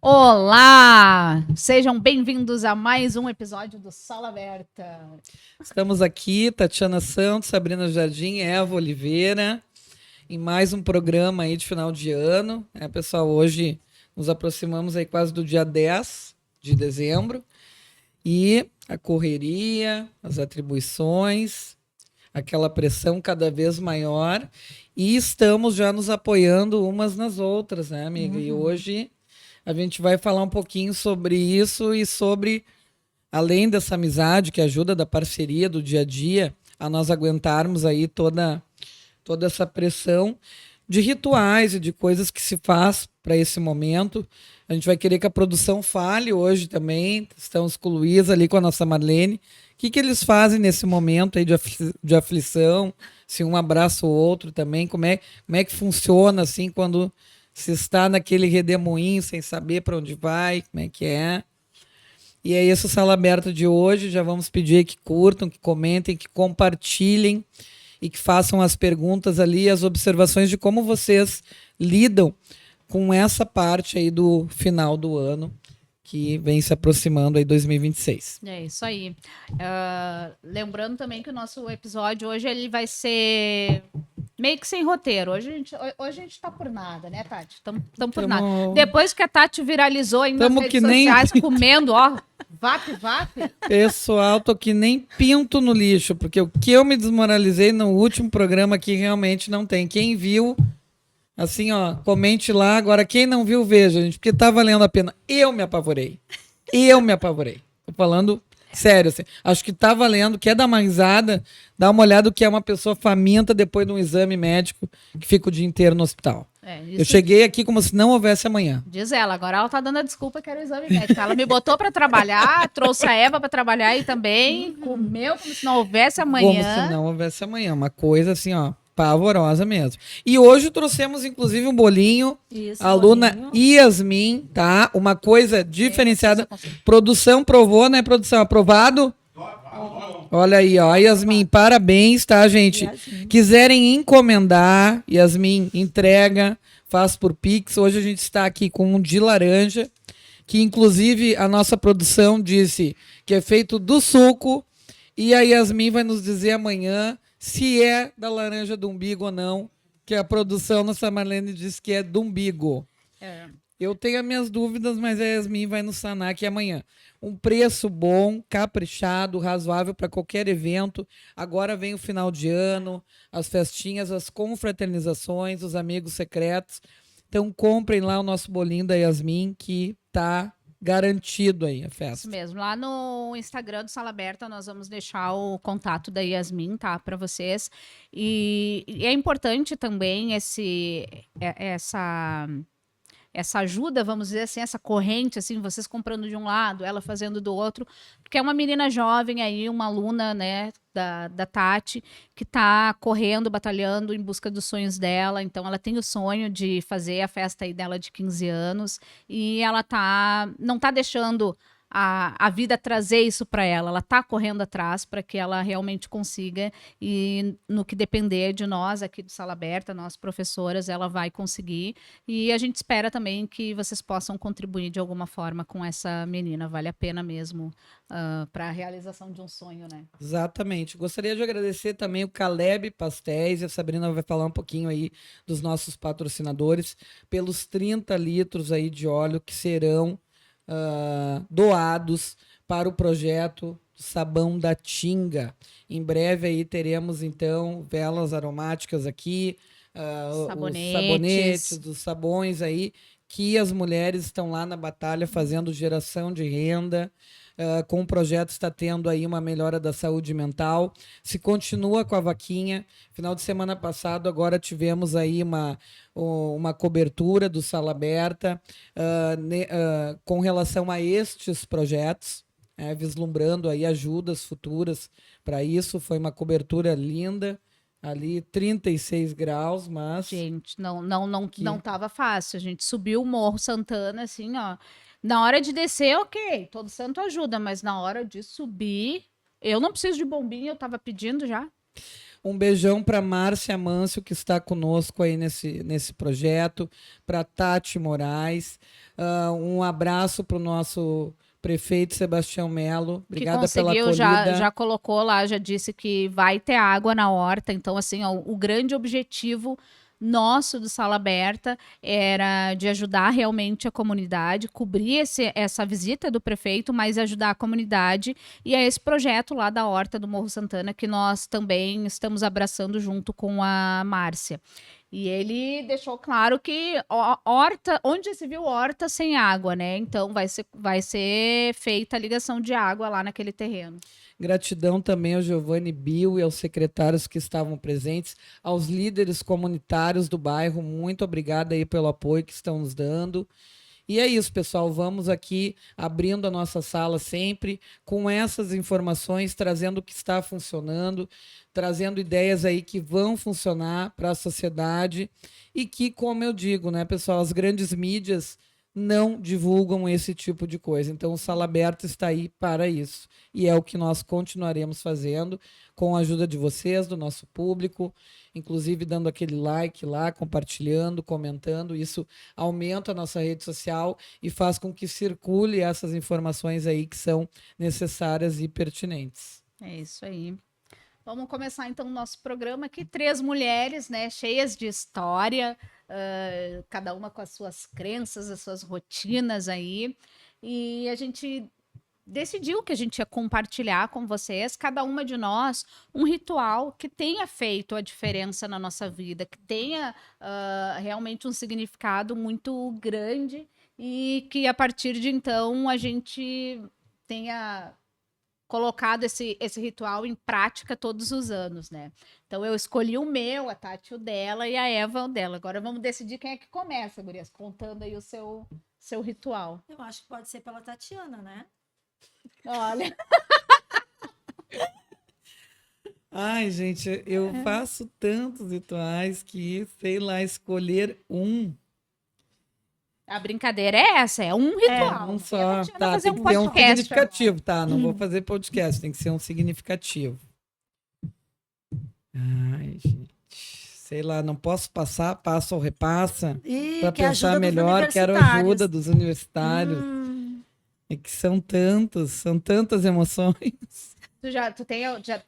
Olá! Sejam bem-vindos a mais um episódio do Sala Aberta. Estamos aqui, Tatiana Santos, Sabrina Jardim, Eva Oliveira, em mais um programa aí de final de ano. Pessoal, hoje nos aproximamos aí quase do dia 10 de dezembro e a correria, as atribuições, aquela pressão cada vez maior e estamos já nos apoiando umas nas outras, né, amiga? E hoje a gente vai falar um pouquinho sobre isso e sobre, além dessa amizade que ajuda da parceria do dia a dia, a nós aguentarmos aí toda essa pressão de rituais e de coisas que se faz para esse momento. A gente vai querer que a produção fale hoje também. Estamos com o Luiz ali, com a nossa Marlene. O que eles fazem nesse momento aí de aflição? Se um abraça o outro também, como é que funciona assim quando se está naquele redemoinho sem saber para onde vai, como é que é. E é esse o Sala Aberta de hoje. Já vamos pedir que curtam, que comentem, que compartilhem e que façam as perguntas ali, as observações de como vocês lidam com essa parte aí do final do ano que vem se aproximando aí 2026. É isso aí. Lembrando também que o nosso episódio hoje ele vai ser meio que sem roteiro. Hoje a gente tá por nada, né, Tati? Estamos por nada. Depois que a Tati viralizou ainda nas redes sociais comendo, ó, vape. Pessoal, tô que nem pinto no lixo, porque o que eu me desmoralizei no último programa aqui realmente não tem. Quem viu, assim, ó, comente lá. Agora, quem não viu, veja, gente, porque tá valendo a pena. Eu me apavorei. Tô falando sério, assim. Acho que tá valendo. Quer dar uma risada? Dá uma olhada o que é uma pessoa faminta depois de um exame médico que fica o dia inteiro no hospital. Eu cheguei aqui como se não houvesse amanhã. Diz ela, agora ela tá dando a desculpa que era o exame médico. Ela me botou para trabalhar, trouxe a Eva para trabalhar aí também, comeu como se não houvesse amanhã. Como se não houvesse amanhã. Uma coisa assim, ó, pavorosa mesmo. E hoje trouxemos, inclusive, um bolinho. Isso, aluna bolinho. Yasmin, tá? Uma coisa diferenciada. Produção provou, né, produção? Aprovado? Olha aí, ó. Yasmin, parabéns, tá, gente? Yasmin. Quiserem encomendar, Yasmin, entrega, faz por Pix. Hoje a gente está aqui com um de laranja, que inclusive a nossa produção disse que é feito do suco. E a Yasmin vai nos dizer amanhã se é da laranja do umbigo ou não, que a produção, nossa Marlene, disse que é do umbigo. Eu tenho as minhas dúvidas, mas a Yasmin vai nos sanar aqui amanhã. Um preço bom, caprichado, razoável para qualquer evento. Agora vem o final de ano, as festinhas, as confraternizações, os amigos secretos. Então comprem lá o nosso bolinho da Yasmin, que tá garantido aí a festa. Isso mesmo. Lá no Instagram do Sala Aberta nós vamos deixar o contato da Yasmin, tá, para vocês. E é importante também essa ajuda, vamos dizer assim, essa corrente, assim, vocês comprando de um lado, ela fazendo do outro, porque é uma menina jovem aí, uma aluna, né, da Tati, que está correndo, batalhando em busca dos sonhos dela. Então, ela tem o sonho de fazer a festa aí dela de 15 anos e ela não está deixando a vida trazer isso para ela. Ela está correndo atrás para que ela realmente consiga, e no que depender de nós aqui do Sala Aberta, nós professoras, ela vai conseguir. E a gente espera também que vocês possam contribuir de alguma forma com essa menina. Vale a pena mesmo para a realização de um sonho, né? Exatamente. Gostaria de agradecer também o Caleb Pastéis, e a Sabrina vai falar um pouquinho aí dos nossos patrocinadores, pelos 30 litros aí de óleo que serão doados para o projeto Sabão da Tinga. Em breve aí teremos então velas aromáticas aqui, os sabonetes, os sabões aí, que as mulheres estão lá na batalha fazendo geração de renda. Com o projeto está tendo aí uma melhora da saúde mental. Se continua com a vaquinha, final de semana passado agora tivemos aí uma cobertura do Sala Aberta com relação a estes projetos, vislumbrando aí ajudas futuras para isso. Foi uma cobertura linda, ali 36 graus, mas... Gente, não tava fácil. A gente subiu o Morro Santana, assim, ó. Na hora de descer, ok, todo santo ajuda, mas na hora de subir, eu não preciso de bombinha, eu tava pedindo já. Um beijão para Márcia Mâncio, que está conosco aí nesse projeto, para Tati Moraes. Um abraço para o nosso prefeito Sebastião Melo. Obrigada pela conseguiu, acolhida. já colocou lá, já disse que vai ter água na horta. Então, assim, ó, o grande objetivo nosso do Sala Aberta era de ajudar realmente a comunidade, cobrir essa visita do prefeito, mas ajudar a comunidade. E é esse projeto lá da Horta do Morro Santana que nós também estamos abraçando junto com a Márcia. E ele deixou claro que horta, onde se viu horta sem água, né? Então vai ser feita a ligação de água lá naquele terreno. Gratidão também ao Giovanni Bill e aos secretários que estavam presentes, aos líderes comunitários do bairro. Muito obrigada aí pelo apoio que estão nos dando. E é isso, pessoal. Vamos aqui abrindo a nossa sala sempre com essas informações, trazendo o que está funcionando, trazendo ideias aí que vão funcionar para a sociedade e que, como eu digo, né, pessoal, as grandes mídias não divulgam esse tipo de coisa. Então, o Sala Aberta está aí para isso. E é o que nós continuaremos fazendo com a ajuda de vocês, do nosso público, inclusive dando aquele like lá, compartilhando, comentando. Isso aumenta a nossa rede social e faz com que circule essas informações aí que são necessárias e pertinentes. É isso aí. Vamos começar então o nosso programa aqui. 3 mulheres, né, cheias de história, cada uma com as suas crenças, as suas rotinas aí. E a gente decidiu que a gente ia compartilhar com vocês, cada uma de nós, um ritual que tenha feito a diferença na nossa vida, que tenha realmente um significado muito grande e que a partir de então a gente tenha colocado esse ritual em prática todos os anos, né? Então eu escolhi o meu, a Tati o dela e a Eva o dela. Agora vamos decidir quem é que começa, gurias, contando aí o seu ritual. Eu acho que pode ser pela Tatiana, né? Olha. Ai, gente, eu faço tantos rituais que, sei lá, escolher um. A brincadeira é essa, é um ritual. Um só. Tá, fazer tem que ter um podcast significativo, tá? Não vou fazer podcast, tem que ser um significativo. Ai, gente. Sei lá, não posso passar, passa ou repassa. Para pensar melhor, quero a ajuda dos universitários. É que são tantas emoções.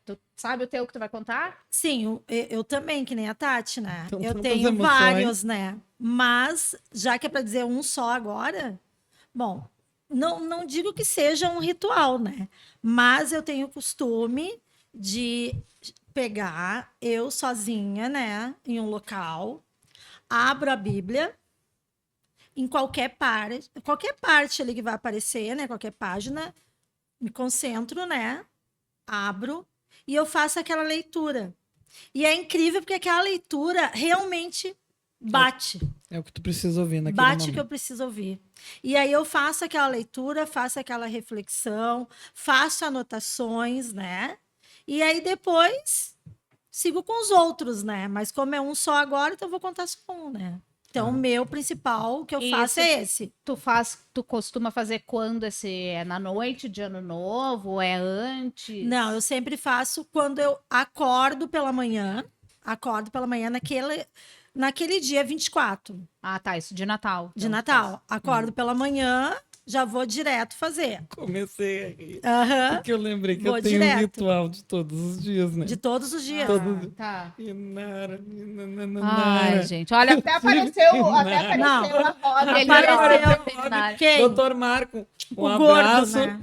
Tu sabe o teu que tu vai contar? Sim, eu também, que nem a Tati, né? São Eu tantas tenho emoções. vários, né? Mas, já que é para dizer um só agora, bom, não digo que seja um ritual, né? Mas eu tenho o costume de pegar eu sozinha, né? Em um local, abro a Bíblia, em qualquer parte ali que vai aparecer, né? Qualquer página, me concentro, né? Abro e eu faço aquela leitura. E é incrível porque aquela leitura realmente bate. É o que tu precisa ouvir naquele Bate momento. o que eu preciso ouvir. E aí eu faço aquela leitura, faço aquela reflexão, faço anotações, né? E aí depois sigo com os outros, né? Mas como é um só agora, então eu vou contar só um, né? Então, o meu principal que eu faço é esse. Tu costuma fazer quando é na noite de ano novo, é antes? Não, eu sempre faço quando eu acordo pela manhã naquele dia 24. Ah, tá, isso de Natal. De Natal. Acordo pela manhã, já vou direto fazer. Comecei a rir. Porque eu lembrei que vou eu tenho direto. um ritual de todos os dias, né? De todos os dias. Tá. Inara. Ai, gente, olha, até apareceu Não. a Rob. Apareceu. Quem? Doutor Marco, um O abraço. gordo, né?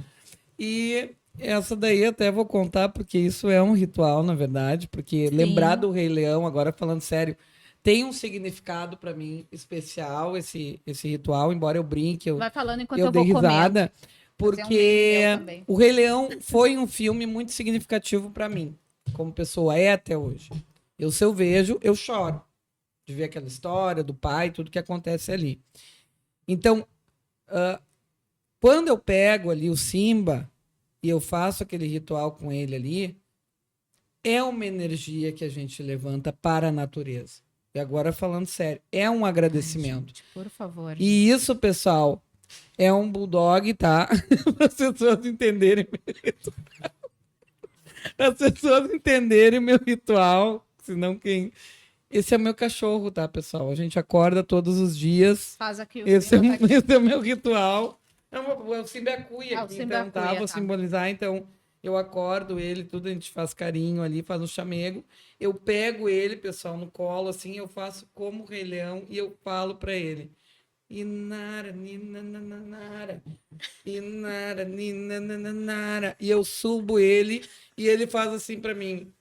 E essa daí até vou contar, porque isso é um ritual, na verdade, porque lembrar do Rei Leão, agora falando sério, tem um significado para mim especial esse ritual, embora eu brinque, Vai falando enquanto eu eu dei vou risada, porque também. o Rei Leão foi um filme muito significativo para mim, como pessoa, é até hoje. Se eu vejo, eu choro de ver aquela história do pai, tudo que acontece ali. Então, quando eu pego ali o Simba e eu faço aquele ritual com ele ali, é uma energia que a gente levanta para a natureza. E agora falando sério, é um agradecimento. Ai, gente, por favor. E isso, pessoal, é um bulldog, tá? Para as pessoas entenderem. Para as pessoas entenderem o meu ritual, senão quem... Esse é o meu cachorro, tá, pessoal? A gente acorda todos os dias. Faz aqui o Esse é, Simba tá aqui. esse é o meu ritual. O Simba é a cuia Ah, o aqui, Simba é a então, tá? cuia, Vou tá. simbolizar, então... Eu acordo ele, tudo, a gente faz carinho ali, faz um chamego. Eu pego ele, pessoal, no colo, assim, eu faço como o Rei Leão e eu falo para ele. Inara, ninananara, inara, ninananara. E eu subo ele e ele faz assim para mim.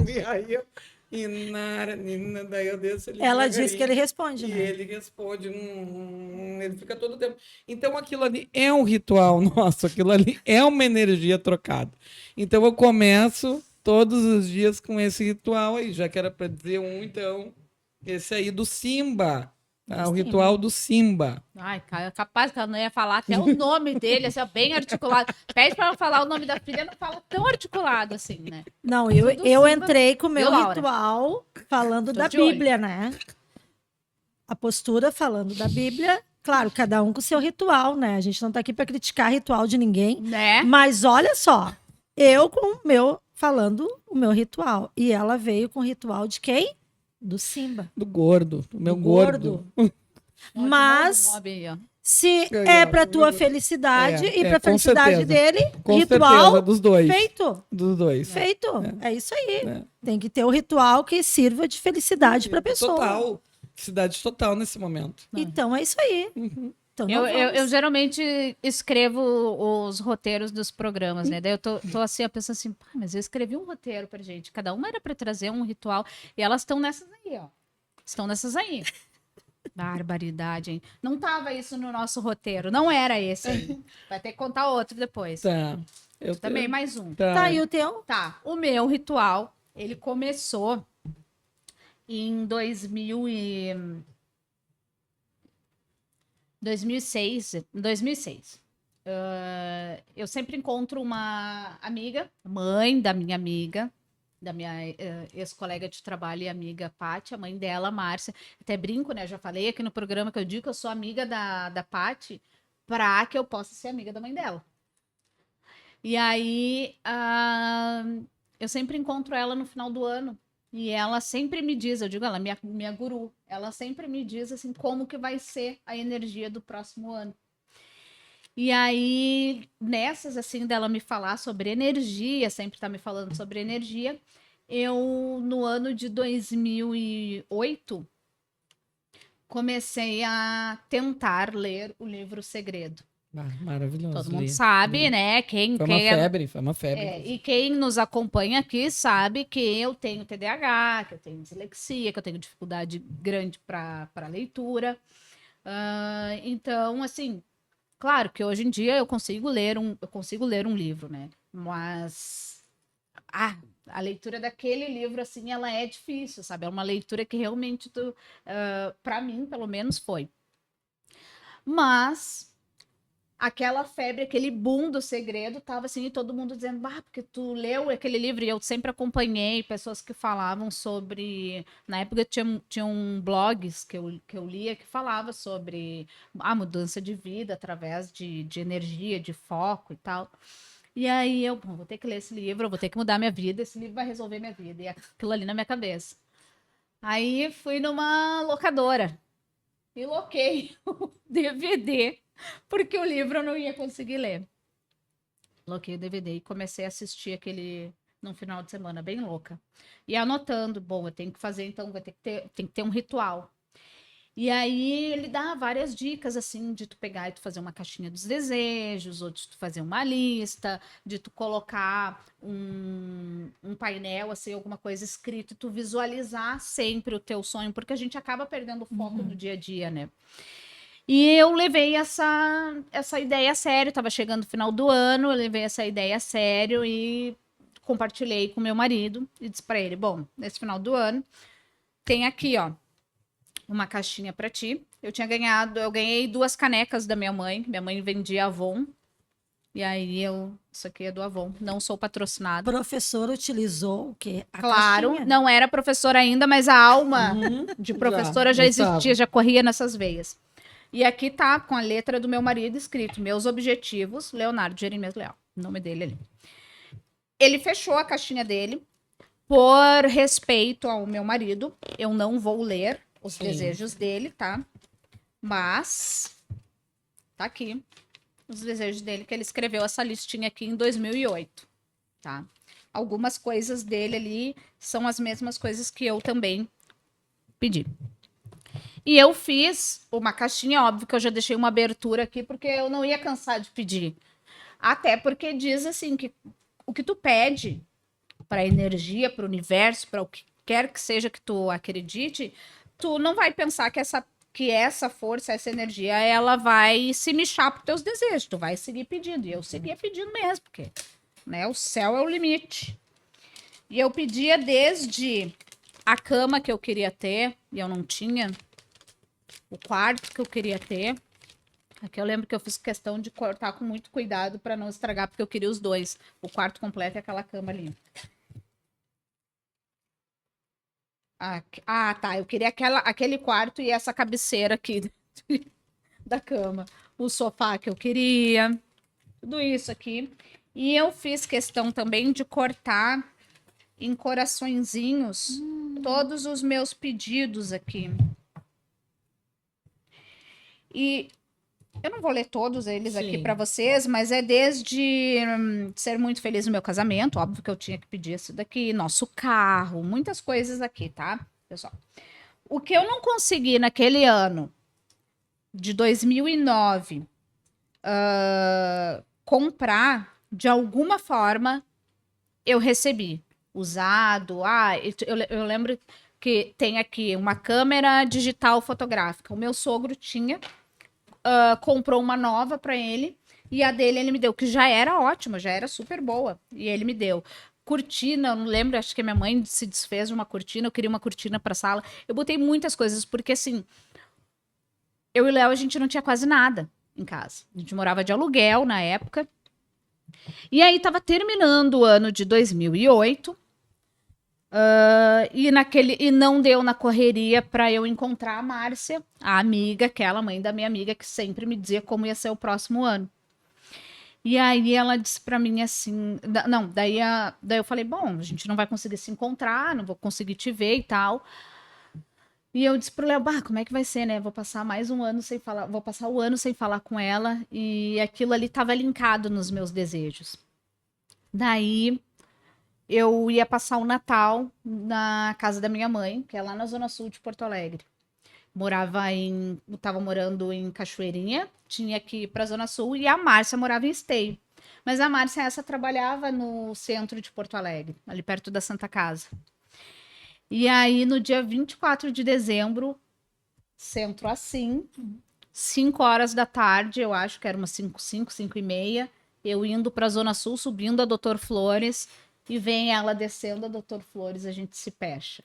E aí eu... Inara, nina, daí eu desço ele Ela devagarinho. disse que ele responde, E né? ele responde, ele fica todo o tempo. Então aquilo ali é um ritual nosso, aquilo ali é uma energia trocada. Então eu começo todos os dias com esse ritual aí, já que era para dizer um, então, esse aí do Simba, tá? O ritual do Simba. Ai, cara, capaz que ela não ia falar até o nome dele, assim, ó, bem articulado. Pede pra ela falar o nome da filha, não fala tão articulado assim, né? Não, Tudo eu Simba. entrei com o meu Viu, Laura? ritual falando Tô da de olho. Bíblia, né? A postura falando da Bíblia. Claro, cada um com o seu ritual, né? A gente não tá aqui para criticar ritual de ninguém. Né? Mas olha só, eu com o meu, falando o meu ritual. E ela veio com o ritual de quem? Do Simba. Do gordo, do meu Do gordo. Mas Ó, de novo, Rob aí, ó. se Aí, é ó, para tua é, felicidade e é, para com felicidade certeza. dele, Com ritual certeza, dos dois. feito. Dos dois. Feito. É isso aí. É. Tem que ter o ritual que sirva de felicidade para a pessoa. Total. Cidade total nesse momento. Então é isso aí. Então, não Eu vamos. geralmente escrevo os roteiros dos programas, né? Daí eu tô assim, pensando assim, "Pá, mas eu escrevi um roteiro pra gente. Cada uma era pra trazer um ritual. E elas estão nessas aí, ó. Estão nessas aí. Barbaridade, hein? Não tava isso no nosso roteiro. Não era esse aí. Vai ter que contar outro depois. Tá. Eu Também mais um. Tá aí o teu? Tá, o meu ritual, ele começou em 2006. Eu sempre encontro uma amiga, mãe da minha amiga, da minha ex-colega de trabalho e amiga Paty, a mãe dela, Márcia. Até brinco, né? Já falei aqui no programa que eu digo que eu sou amiga da Paty para que eu possa ser amiga da mãe dela. E aí, eu sempre encontro ela no final do ano. E ela sempre me diz, eu digo, ela é minha guru. Ela sempre me diz, assim, como que vai ser a energia do próximo ano. E aí, nessas, assim, dela me falar sobre energia, sempre tá me falando sobre energia, eu, no ano de 2008, comecei a tentar ler o livro Segredo. Maravilhoso. Todo mundo sabe, né? Foi uma febre. E quem nos acompanha aqui sabe que eu tenho TDAH, que eu tenho dislexia, que eu tenho dificuldade grande para leitura. Então, assim, claro que hoje em dia eu consigo ler um livro, né? Mas a leitura daquele livro, assim, ela é difícil, sabe? É uma leitura que realmente, para mim, pelo menos, foi. Mas aquela febre, aquele boom do Segredo, tava assim, e todo mundo dizendo, porque tu leu aquele livro, e eu sempre acompanhei pessoas que falavam sobre, na época tinham blogs que eu lia que falava sobre a mudança de vida através de energia, de foco e tal. E aí eu, vou ter que ler esse livro, eu vou ter que mudar minha vida, esse livro vai resolver minha vida, e aquilo ali na minha cabeça. Aí fui numa locadora e loquei o DVD, porque o livro eu não ia conseguir ler. Loquei o DVD e comecei a assistir aquele num final de semana, bem louca. E anotando, bom, eu tenho que fazer, então tem que ter um ritual. E aí ele dá várias dicas, assim, de tu pegar e tu fazer uma caixinha dos desejos, ou de tu fazer uma lista, de tu colocar um painel, assim, alguma coisa escrito, e tu visualizar sempre o teu sonho, porque a gente acaba perdendo o foco no dia a dia, né? E eu levei essa ideia a sério, tava chegando o final do ano, eu levei essa ideia a sério e compartilhei com meu marido e disse para ele, bom, nesse final do ano, tem aqui, ó, uma caixinha para ti. Eu ganhei 2 canecas da minha mãe vendia Avon, e aí isso aqui é do Avon, não sou O patrocinada. professor utilizou o quê? A Claro, caixinha? não era professora ainda, mas a alma de professora já existia, já corria nessas veias. E aqui tá com a letra do meu marido escrito: meus objetivos, Leonardo Jeremias Leal. O nome dele ali. Ele fechou a caixinha dele. Por respeito ao meu marido, eu não vou ler os desejos dele, tá? Mas tá aqui os desejos dele, que ele escreveu essa listinha aqui em 2008, tá? Algumas coisas dele ali são as mesmas coisas que eu também pedi. E eu fiz uma caixinha, óbvio que eu já deixei uma abertura aqui, porque eu não ia cansar de pedir. Até porque diz assim que o que tu pede para a energia, para o universo, para o que quer que seja que tu acredite, tu não vai pensar que essa força, essa energia, ela vai se mexer para teus desejos. Tu vai seguir pedindo. E eu seguia pedindo mesmo, porque, né, o céu é o limite. E eu pedia desde a cama que eu queria ter, e eu não tinha, o quarto que eu queria ter. Aqui eu lembro que eu fiz questão de cortar com muito cuidado para não estragar, porque eu queria os dois, o quarto completo e aquela cama ali. Ah, tá. Eu queria aquele quarto e essa cabeceira aqui da cama. O sofá que eu queria. Tudo isso aqui. E eu fiz questão também de cortar em coraçõezinhos todos os meus pedidos aqui. E eu não vou ler todos eles aqui para vocês, mas é desde ser muito feliz no meu casamento, óbvio que eu tinha que pedir isso daqui, nosso carro, muitas coisas aqui, tá, pessoal? O que eu não consegui naquele ano de 2009 comprar, de alguma forma, eu recebi. Usado, eu lembro que tem aqui uma câmera digital fotográfica. O meu sogro tinha, comprou uma nova para ele e a dele ele me deu, que já era ótima, já era super boa. E ele me deu cortina, eu não lembro, acho que minha mãe se desfez de uma cortina, eu queria uma cortina para sala. Eu botei muitas coisas, porque assim, eu e o Léo, a gente não tinha quase nada em casa. A gente morava de aluguel na época. E aí tava terminando o ano de 2008. E não deu na correria para eu encontrar a Márcia, a amiga, aquela mãe da minha amiga, que sempre me dizia como ia ser o próximo ano. E aí ela disse para mim assim, daí eu falei, bom, a gente não vai conseguir se encontrar, não vou conseguir te ver e tal. E eu disse pro Léo, como é que vai ser, né? Vou passar mais um ano sem falar, vou passar o ano sem falar com ela, e aquilo ali tava linkado nos meus desejos. Daí eu ia passar o Natal na casa da minha mãe, que é lá na Zona Sul de Porto Alegre. Tava morando em Cachoeirinha, tinha que ir pra Zona Sul, e a Márcia morava em Esteio. Mas a Márcia, essa, trabalhava no centro de Porto Alegre, ali perto da Santa Casa. E aí, no dia 24 de dezembro, centro assim, 5 horas da tarde, eu acho que era umas 5h30, eu indo pra Zona Sul, subindo a Doutor Flores, e vem ela descendo a Doutor Flores, a gente se fecha.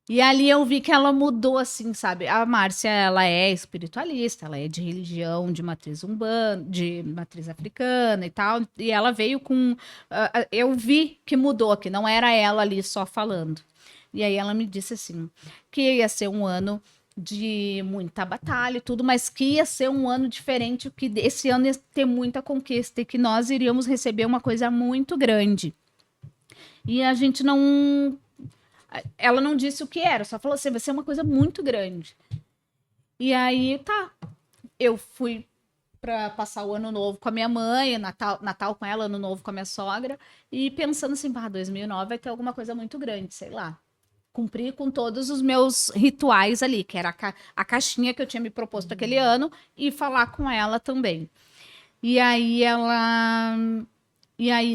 E ali eu vi que ela mudou, assim, sabe? A Márcia, ela é espiritualista, ela é de religião de matriz umbanda, de matriz africana e tal. E ela veio com... eu vi que mudou, que não era ela ali só falando. E aí ela me disse assim, que ia ser um ano de muita batalha e tudo, mas que ia ser um ano diferente, que esse ano ia ter muita conquista e que nós iríamos receber uma coisa muito grande. E a gente não... Ela não disse o que era, só falou assim, vai ser uma coisa muito grande. E aí, tá. Eu fui para passar o ano novo com a minha mãe, Natal com ela, ano novo com a minha sogra, e pensando assim, 2009 vai ter alguma coisa muito grande, sei lá. Cumprir com todos os meus rituais ali, que era a caixinha que eu tinha me proposto aquele ano, e falar com ela também. E aí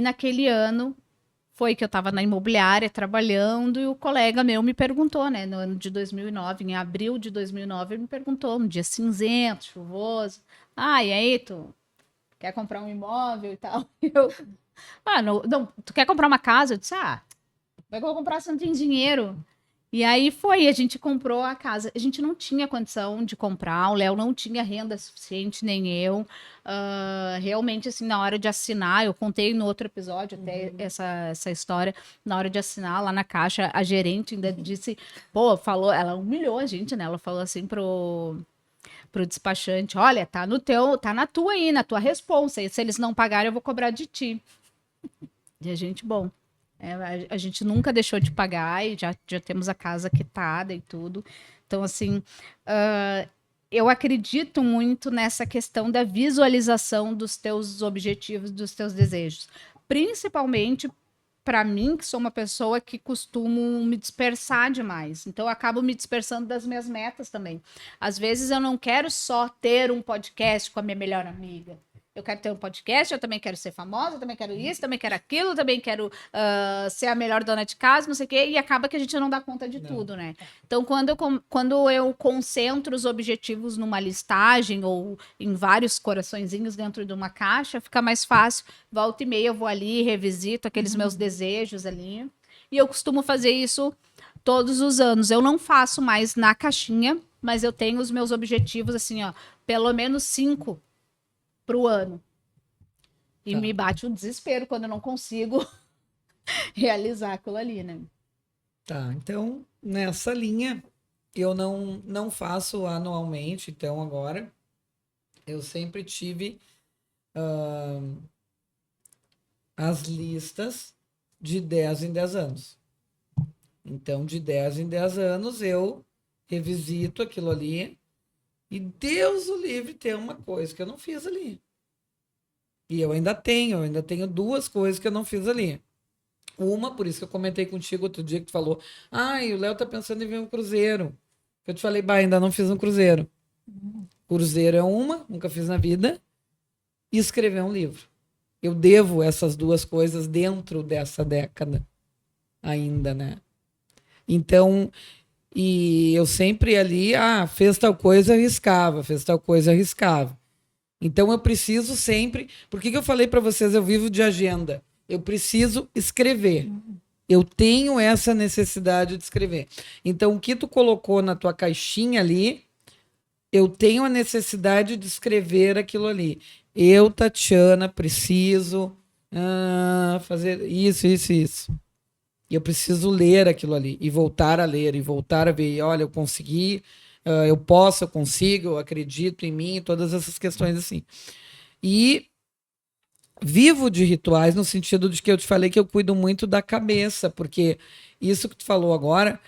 naquele ano foi que eu estava na imobiliária trabalhando, e o colega meu me perguntou, né, no ano de 2009, em abril de 2009, ele me perguntou, um dia cinzento, chuvoso, e aí, tu quer comprar um imóvel e tal? E eu, não, tu quer comprar uma casa? Eu disse, vai que eu vou comprar se não tem dinheiro. E aí a gente comprou a casa. A gente não tinha condição de comprar, o Léo não tinha renda suficiente, nem eu. Realmente, assim, na hora de assinar, eu contei no outro episódio até essa história, na hora de assinar lá na Caixa, a gerente ainda disse, falou, ela humilhou a gente, né? Ela falou assim Pro despachante, olha, tá na tua aí, na tua responsa. E se eles não pagarem, eu vou cobrar de ti. E a gente, bom, a gente nunca deixou de pagar e já temos a casa quitada e tudo. Então, assim, eu acredito muito nessa questão da visualização dos teus objetivos, dos teus desejos. Principalmente para mim, que sou uma pessoa que costumo me dispersar demais. Então, eu acabo me dispersando das minhas metas também. Às vezes, eu não quero só ter um podcast com a minha melhor amiga. Eu quero ter um podcast, eu também quero ser famosa, eu também quero isso, também quero aquilo, também quero ser a melhor dona de casa, não sei o quê, e acaba que a gente não dá conta de tudo, né? Então, quando eu concentro os objetivos numa listagem ou em vários coraçõezinhos dentro de uma caixa, fica mais fácil. Volta e meia eu vou ali, revisito aqueles meus desejos ali. E eu costumo fazer isso todos os anos. Eu não faço mais na caixinha, mas eu tenho os meus objetivos, assim, ó, pelo menos 5 pro ano. E me bate um desespero quando eu não consigo realizar aquilo ali, né? Tá, então, nessa linha, eu não faço anualmente, então agora, eu sempre tive as listas de 10 em 10 anos. Então, de 10 em 10 anos, eu revisito aquilo ali e Deus o livre tem uma coisa que eu não fiz ali. E eu ainda tenho 2 coisas que eu não fiz ali. Uma, por isso que eu comentei contigo outro dia que tu falou, o Léo tá pensando em ver um cruzeiro. Eu te falei, ainda não fiz um cruzeiro. Cruzeiro é uma, nunca fiz na vida, e escrever um livro. Eu devo essas 2 coisas dentro dessa década ainda, né? Então, e eu sempre ali, fez tal coisa, arriscava, fez tal coisa, arriscava. Então eu preciso sempre, por que eu falei para vocês, eu vivo de agenda. Eu preciso escrever. Eu tenho essa necessidade de escrever. Então o que tu colocou na tua caixinha ali, eu tenho a necessidade de escrever aquilo ali. Eu, Tatiana, preciso fazer isso, isso, isso. E eu preciso ler aquilo ali, e voltar a ler, e voltar a ver, e, olha, eu consegui, eu posso, eu consigo, eu acredito em mim, todas essas questões assim. E vivo de rituais no sentido de que eu te falei que eu cuido muito da cabeça, porque isso que tu falou agora,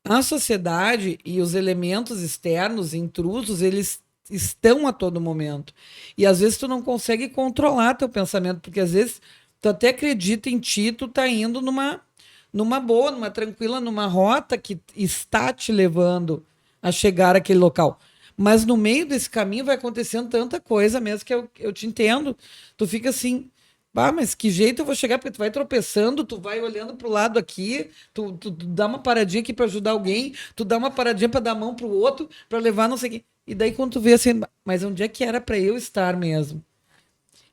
a sociedade e os elementos externos, intrusos, eles estão a todo momento. E às vezes tu não consegue controlar teu pensamento, porque às vezes tu até acredita em ti, tu tá indo numa boa, numa tranquila, numa rota que está te levando a chegar àquele local. Mas no meio desse caminho vai acontecendo tanta coisa mesmo que eu te entendo. Tu fica assim, mas que jeito eu vou chegar? Porque tu vai tropeçando, tu vai olhando pro lado aqui, tu dá uma paradinha aqui para ajudar alguém, tu dá uma paradinha para dar a mão pro outro, para levar não sei o quê. E daí quando tu vê assim, mas onde é que era para eu estar mesmo?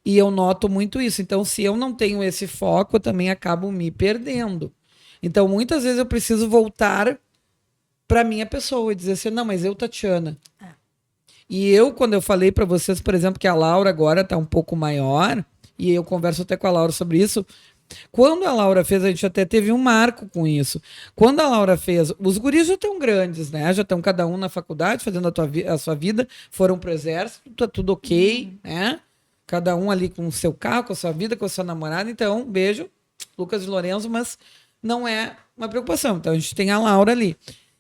E eu noto muito isso. Então, se eu não tenho esse foco, eu também acabo me perdendo. Então, muitas vezes eu preciso voltar para minha pessoa e dizer assim, não, mas eu, Tatiana. E eu, quando eu falei para vocês, por exemplo, que a Laura agora está um pouco maior, e eu converso até com a Laura sobre isso, quando a Laura fez, a gente até teve um marco com isso. Quando a Laura fez, os guris já estão grandes, né? Já estão cada um na faculdade, fazendo a sua vida, foram pro exército, tá tudo ok, né? Cada um ali com o seu carro, com a sua vida, com a sua namorada. Então, beijo, Lucas e Lorenzo, mas não é uma preocupação. Então, a gente tem a Laura ali.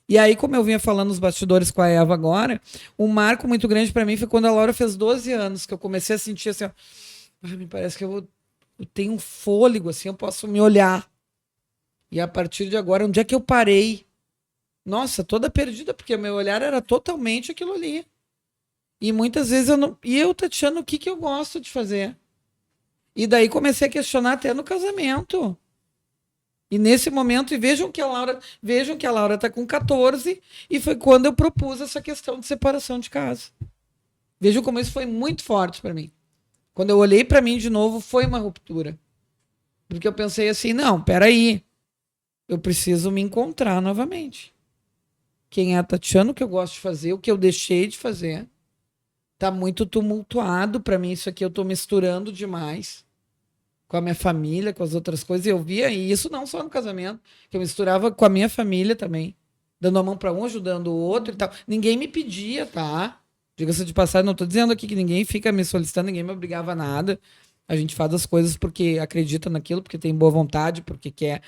E aí, como eu vinha falando nos bastidores com a Eva agora, um marco muito grande para mim foi quando a Laura fez 12 anos, que eu comecei a sentir assim, me parece que eu tenho um fôlego, assim, eu posso me olhar. E a partir de agora, onde é que eu parei? Nossa, toda perdida, porque o meu olhar era totalmente aquilo ali. E muitas vezes eu não... E eu, Tatiana, o que eu gosto de fazer? E daí comecei a questionar até no casamento. E nesse momento, e vejam que a Laura está com 14, e foi quando eu propus essa questão de separação de casa. Vejam como isso foi muito forte para mim. Quando eu olhei para mim de novo, foi uma ruptura. Porque eu pensei assim, não, peraí, eu preciso me encontrar novamente. Quem é a Tatiana, o que eu gosto de fazer, o que eu deixei de fazer. Tá muito tumultuado para mim isso aqui, eu tô misturando demais com a minha família, com as outras coisas. Eu via isso não só no casamento, que eu misturava com a minha família também, dando a mão para um, ajudando o outro e tal. Ninguém me pedia, tá? Diga-se de passagem, não estou dizendo aqui que ninguém fica me solicitando, ninguém me obrigava a nada. A gente faz as coisas porque acredita naquilo, porque tem boa vontade, porque quer.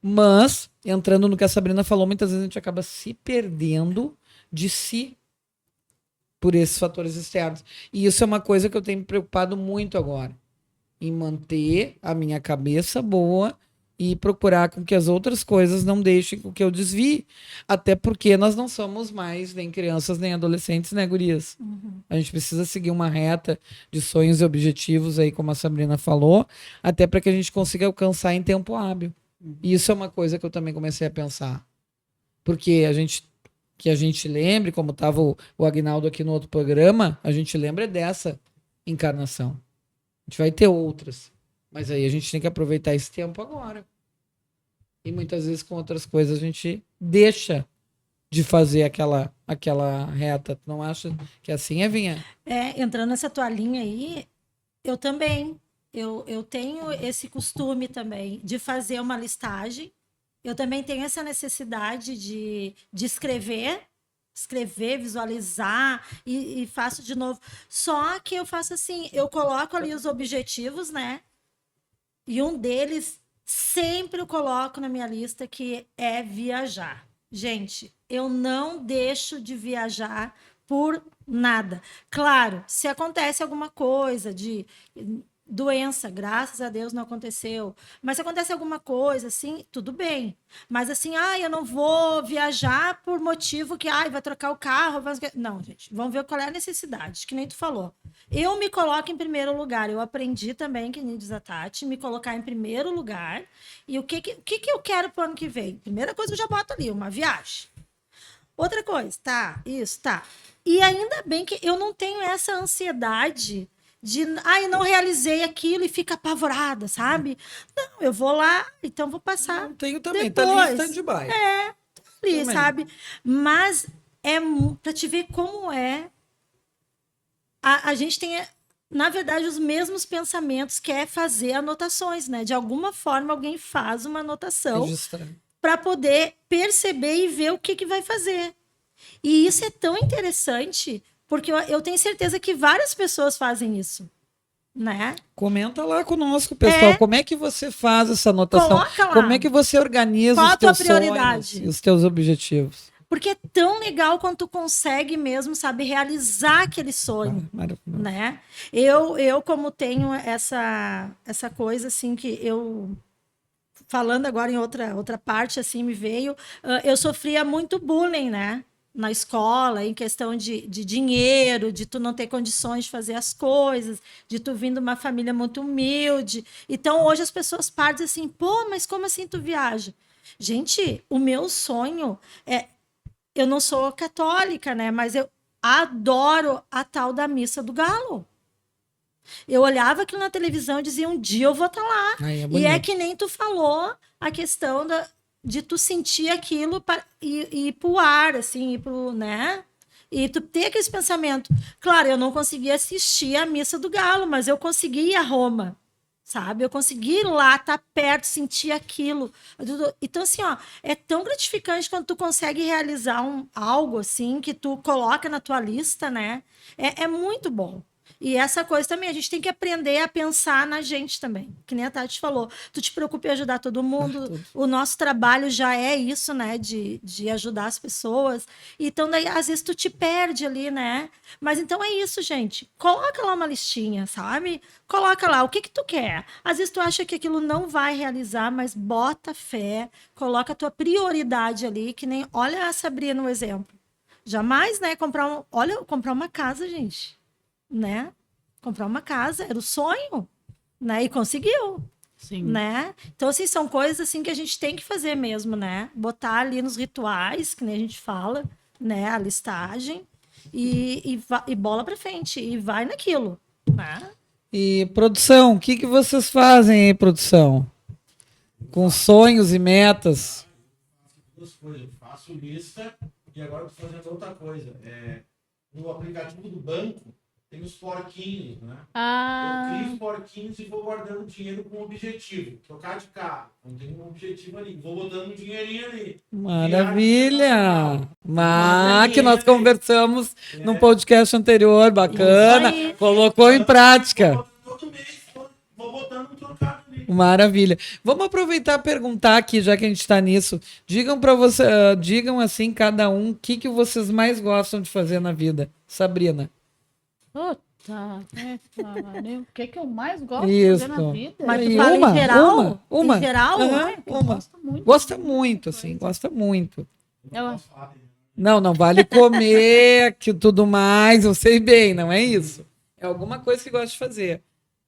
Mas, entrando no que a Sabrina falou, muitas vezes a gente acaba se perdendo de si por esses fatores externos. E isso é uma coisa que eu tenho me preocupado muito agora. Em manter a minha cabeça boa e procurar com que as outras coisas não deixem com que eu desvie. Até porque nós não somos mais nem crianças, nem adolescentes, né, gurias? A gente precisa seguir uma reta de sonhos e objetivos aí, como a Sabrina falou, até para que a gente consiga alcançar em tempo hábil. E isso é uma coisa que eu também comecei a pensar. Porque que a gente lembre, como estava o Agnaldo aqui no outro programa, a gente lembra dessa encarnação. A gente vai ter outras. Mas aí a gente tem que aproveitar esse tempo agora. E muitas vezes com outras coisas a gente deixa de fazer aquela reta. Tu não acha que assim é, Vinha? Entrando nessa tua linha aí, eu também. Eu tenho esse costume também de fazer uma listagem. Eu também tenho essa necessidade de escrever, visualizar e faço de novo. Só que eu faço assim, eu coloco ali os objetivos, né? E um deles sempre eu coloco na minha lista que é viajar. Gente, eu não deixo de viajar por nada. Claro, se acontece alguma coisa de doença, graças a Deus não aconteceu. Mas se acontece alguma coisa, assim, tudo bem. Mas assim, eu não vou viajar por motivo que, vai trocar o carro. Não, gente, vamos ver qual é a necessidade, que nem tu falou. Eu me coloco em primeiro lugar. Eu aprendi também, que nem diz a Tati, me colocar em primeiro lugar. E o que eu quero pro ano que vem? Primeira coisa, eu já boto ali, uma viagem. Outra coisa, tá. E ainda bem que eu não tenho essa ansiedade de, não realizei aquilo e fica apavorada, sabe? Não, eu vou lá, então vou passar. Não tenho também, depois. tá ali em stand-by. Ali, também. Sabe? Mas pra te ver como é. A gente tem, na verdade, os mesmos pensamentos, que é fazer anotações, né? De alguma forma, alguém faz uma anotação para poder perceber e ver o que vai fazer. E isso é tão interessante, porque eu tenho certeza que várias pessoas fazem isso, né? Comenta lá conosco, pessoal. Como é que você faz essa anotação? Coloca lá. Como é que você organiza qual os teus prioridade? sonhos e os teus objetivos? Porque é tão legal quando tu consegue mesmo, sabe, realizar aquele sonho, né? Eu como tenho essa coisa, assim, que eu... Falando agora em outra parte, assim, me veio... eu sofria muito bullying, né? Na escola, em questão de dinheiro, de tu não ter condições de fazer as coisas, de tu vir de uma família muito humilde. Então, hoje as pessoas partem assim, pô, mas como assim tu viaja? Gente, o meu sonho é... Eu não sou católica, né? Mas eu adoro a tal da Missa do Galo. Eu olhava aquilo na televisão e dizia, um dia eu vou estar lá. E é que nem tu falou, a questão de tu sentir aquilo e ir pro ar, assim, ir pro, né? E tu ter aquele pensamento. Claro, eu não conseguia assistir a Missa do Galo, mas eu consegui ir a Roma, sabe? Eu consegui ir lá, estar perto, sentir aquilo. Então, assim, é tão gratificante quando tu consegue realizar algo, assim, que tu coloca na tua lista, né? É muito bom. E essa coisa também, a gente tem que aprender a pensar na gente também. Que nem a Tati falou. Tu te preocupa em ajudar todo mundo. O nosso trabalho já é isso, né? De ajudar as pessoas. Então, daí, às vezes, tu te perde ali, né? Mas então é isso, gente. Coloca lá uma listinha, sabe? Coloca lá o que tu quer. Às vezes tu acha que aquilo não vai realizar, mas bota fé. Coloca a tua prioridade ali, que nem... Olha a Sabrina no exemplo. Jamais, né? Comprar uma casa, gente. Né? Comprar uma casa, era o sonho, né? E conseguiu. Sim. Né? Então, assim, são coisas assim que a gente tem que fazer mesmo, né? Botar ali nos rituais, que nem a gente fala, né? A listagem e bola pra frente. E vai naquilo, né? E produção, o que vocês fazem aí, produção? Com sonhos e metas? Duas coisas. Eu faço lista e agora estou fazendo outra coisa. No aplicativo do banco tem os porquinhos, né? Eu Ah, crio os porquinhos e vou guardando dinheiro com um objetivo. Trocar de carro. Não tem um objetivo ali. Vou botando um dinheirinho ali. Maravilha! Que nós Maravilha. conversamos num podcast anterior, bacana. Isso aí. Colocou em prática. Vou botando todo mês, vou botando um trocado ali. Maravilha. Vamos aproveitar e perguntar aqui, já que a gente está nisso. Digam para você, digam assim cada um o que vocês mais gostam de fazer na vida. Sabrina. puta, o que eu mais gosto Isso. de fazer na vida? Mas tu E fala uma, em geral? uma. Em geral? Aham, Ai, eu uma. gosto muito. Gosta muito, assim, gosta muito. Eu- Não posso falar dele. Não vale comer, que tudo mais, eu sei bem, não é isso. É alguma coisa que gosta de fazer.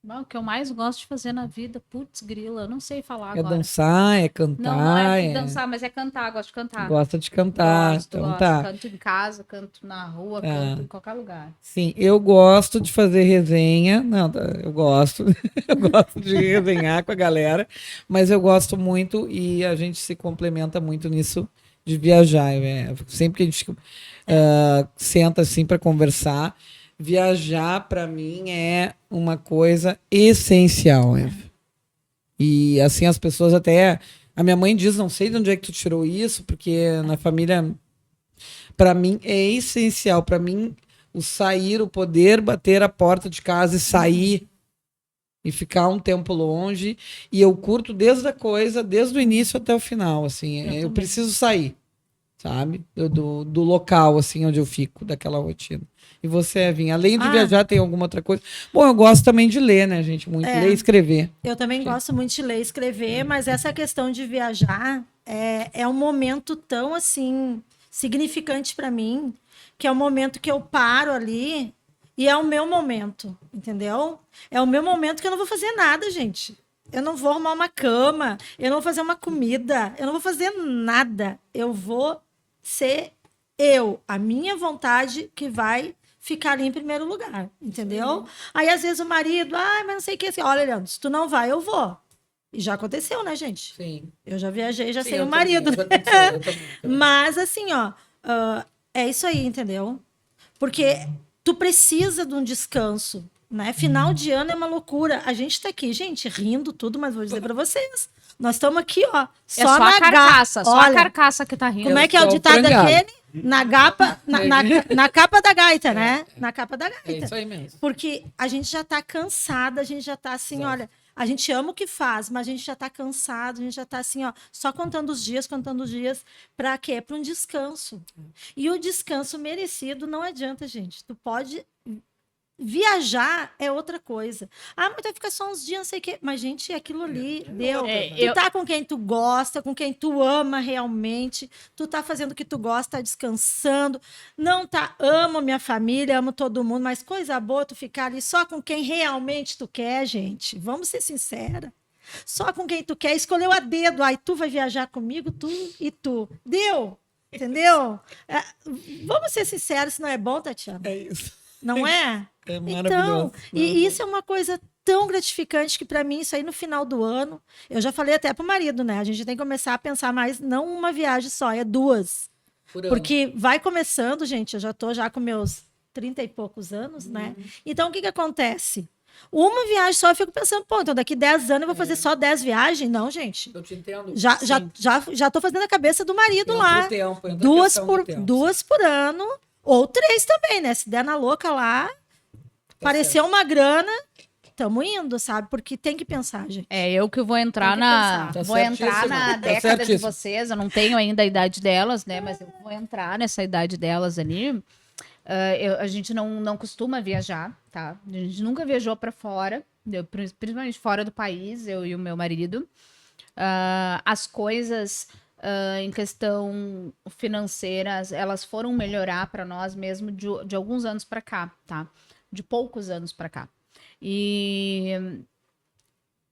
Não, o que eu mais gosto de fazer na vida, putz, grila, eu não sei falar É agora. dançar, é Não, não cantar, é dançar, mas é cantar, gosto de cantar. gosta de cantar. Gosto, Então gosto. tá. Canto em casa, canto na rua, canto em qualquer lugar. Sim, eu gosto de fazer resenha. Não, eu gosto. Eu gosto de resenhar com a galera, mas eu gosto muito e a gente se complementa muito nisso de viajar. Sempre que a gente senta assim para conversar, viajar para mim é uma coisa essencial. E assim as pessoas até. A minha mãe diz, não sei de onde é que tu tirou isso, porque na família, para mim é essencial. Para mim, o sair, o poder bater a porta de casa e sair e ficar um tempo longe. E eu curto desde a coisa, desde o início até o final, assim. Eu também. preciso sair, sabe? Do local, assim, onde eu fico, daquela rotina. E você, Evinha, além de viajar, tem alguma outra coisa? Bom, eu gosto também de ler, né, gente? Muito ler e escrever. Eu também gosto muito de ler e escrever, mas essa questão de viajar é um momento tão, assim, significante para mim, que é o momento que eu paro ali e é o meu momento, entendeu? É o meu momento que eu não vou fazer nada, gente. Eu não vou arrumar uma cama, eu não vou fazer uma comida, eu não vou fazer nada. Eu vou ser eu, a minha vontade que vai ficar ali em primeiro lugar, entendeu? Sim. Aí, às vezes, o marido, mas não sei o que, assim, olha, Leandro, se tu não vai, eu vou. E já aconteceu, né, gente? Sim. Eu já viajei, já Sim, sei eu o marido. também, eu também. Mas, assim, é isso aí, entendeu? Porque tu precisa de um descanso, né? Final de ano é uma loucura. A gente tá aqui, gente, rindo tudo, mas vou dizer pra vocês. Nós estamos aqui, ó, É só a carcaça, só a carcaça que tá rindo. Como é que é o ditado daquele? Na capa da gaita, né? Na capa da gaita. É isso aí mesmo. Porque a gente já tá cansada, a gente já tá assim, olha, a gente ama o que faz, mas a gente já tá cansado, a gente já tá assim, ó, só contando os dias, para quê? Para um descanso. E o descanso merecido não adianta, gente. Tu pode viajar é outra coisa. Mas vai ficar só uns dias, não sei o quê. Mas, gente, aquilo ali deu. Tu tá com quem tu gosta, com quem tu ama realmente. Tu tá fazendo o que tu gosta, tá descansando. Não tá, amo minha família, amo todo mundo, mas coisa boa tu ficar ali só com quem realmente tu quer, gente. Vamos ser sincera. Só com quem tu quer. Escolheu a dedo. Aí tu vai viajar comigo, tu e tu. Deu. Entendeu? Vamos ser sinceros, se não é bom, Tatiana? É isso. Não é? É maravilhoso. Então, e isso é uma coisa tão gratificante que para mim isso aí no final do ano, eu já falei até pro marido, né? A gente tem que começar a pensar mais, não uma viagem só, é duas. Porque vai começando, gente, eu já tô com meus 30 e poucos anos, né? Então, o que acontece? Uma viagem só, eu fico pensando, pô, então daqui 10 anos eu vou fazer só 10 viagens? Não, gente. Eu te entendo. Já tô fazendo a cabeça do marido lá. Tempo, duas por ano, ou 3 também, né? Se der na louca lá, apareceu uma grana, tamo indo, sabe? Porque tem que pensar, gente. Eu que vou entrar na década de vocês. Eu não tenho ainda a idade delas, né? Mas eu vou entrar nessa idade delas ali. A gente não costuma viajar, tá? A gente nunca viajou para fora, principalmente fora do país, eu e o meu marido. As coisas em questão financeiras, elas foram melhorar para nós mesmo de alguns anos para cá, tá? De poucos anos para cá. E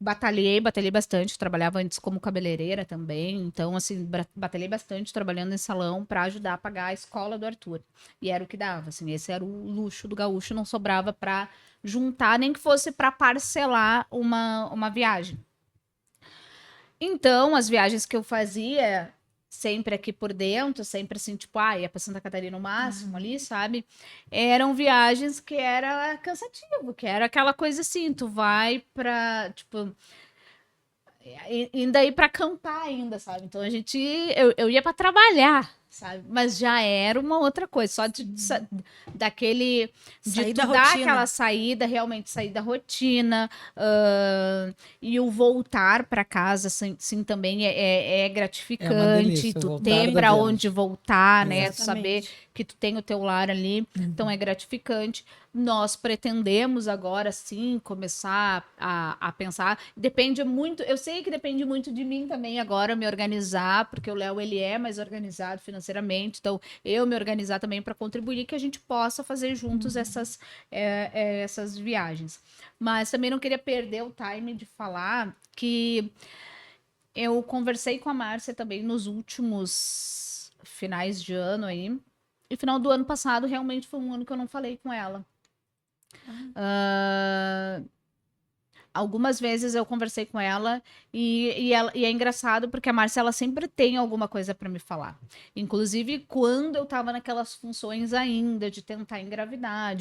batalhei bastante, trabalhava antes como cabeleireira também, então assim, batalhei bastante trabalhando em salão para ajudar a pagar a escola do Arthur. E era o que dava, assim, esse era o luxo do gaúcho, não sobrava para juntar, nem que fosse para parcelar uma viagem. Então, as viagens que eu fazia sempre aqui por dentro, sempre assim, tipo, ia pra Santa Catarina no máximo ali, sabe? Eram viagens que era cansativo, que era aquela coisa assim, tu vai pra, tipo, ainda ir pra acampar ainda, sabe? Então eu ia pra trabalhar, sabe? Mas já era uma outra coisa, só daquele, de Sair tu da dar rotina. aquela saída, realmente sair da rotina, e o voltar pra casa, sim, também é gratificante, delícia, tu voltar ter da pra viagem. onde voltar, né? Tu Exatamente. saber que tu tem o teu lar ali, então é gratificante. Nós pretendemos agora sim começar a pensar. Depende muito, eu sei que depende muito de mim também agora me organizar, porque o Léo ele é mais organizado financeiramente, então eu me organizar também para contribuir que a gente possa fazer juntos essas viagens. Mas também não queria perder o time de falar que eu conversei com a Márcia também nos últimos finais de ano aí. E final do ano passado realmente foi um ano que eu não falei com ela. Algumas vezes eu conversei com ela e é engraçado porque a Márcia ela sempre tem alguma coisa para me falar. Inclusive, quando eu tava naquelas funções ainda de tentar engravidar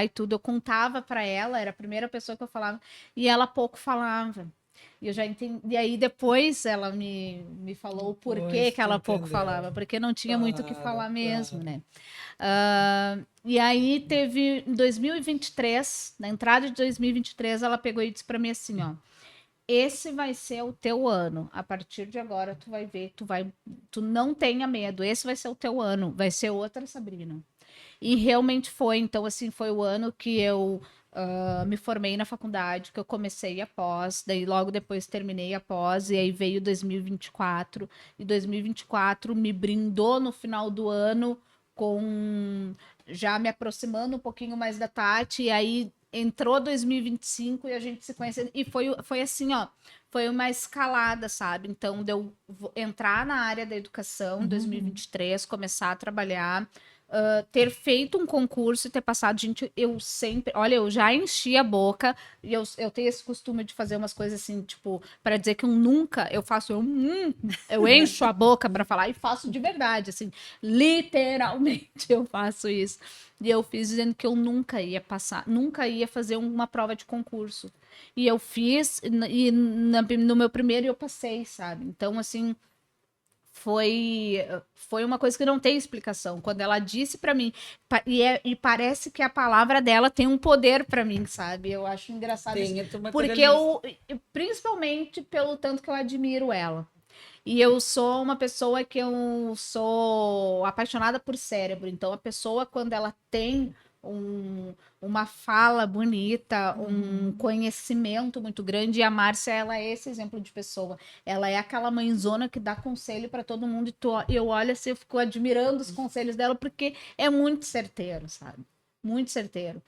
e tudo, eu contava para ela, era a primeira pessoa que eu falava, e ela pouco falava. E eu já entendi. E aí depois ela me falou o porquê Pois, que tu ela pouco entendeu. falava, porque não tinha muito o que Claro, falar mesmo, claro. né? E aí teve em 2023, na entrada de 2023, ela pegou e disse para mim assim, ó, esse vai ser o teu ano. A partir de agora tu vai ver, tu não tenha medo. Esse vai ser o teu ano, vai ser outra Sabrina. E realmente foi. Então assim, foi o ano que eu me formei na faculdade, que eu comecei a pós, daí logo depois terminei a pós, e aí veio 2024, e 2024 me brindou no final do ano com já me aproximando um pouquinho mais da Tati, e aí entrou 2025 e a gente se conhecendo, e foi assim, ó, foi uma escalada, sabe? Então, deu entrar na área da educação em 2023, começar a trabalhar, ter feito um concurso e ter passado, gente, eu sempre, olha, eu já enchi a boca e eu tenho esse costume de fazer umas coisas assim, tipo, para dizer que eu nunca, eu encho a boca para falar e faço de verdade, assim, literalmente eu faço isso. E eu fiz dizendo que eu nunca ia passar, nunca ia fazer uma prova de concurso. E eu fiz, e no meu primeiro eu passei, sabe? Então, assim, foi uma coisa que não tem explicação. Quando ela disse para mim, e parece que a palavra dela tem um poder para mim, sabe? Eu acho engraçado isso. Tem, tu Porque materializa. principalmente pelo tanto que eu admiro ela. E eu sou uma pessoa que eu sou apaixonada por cérebro. Então, a pessoa, quando ela tem uma fala bonita, um conhecimento muito grande, e a Márcia, ela é esse exemplo de pessoa. Ela é aquela mãezona que dá conselho para todo mundo. E eu olho assim, eu fico admirando os conselhos dela, porque é muito certeiro, sabe? Muito certeiro.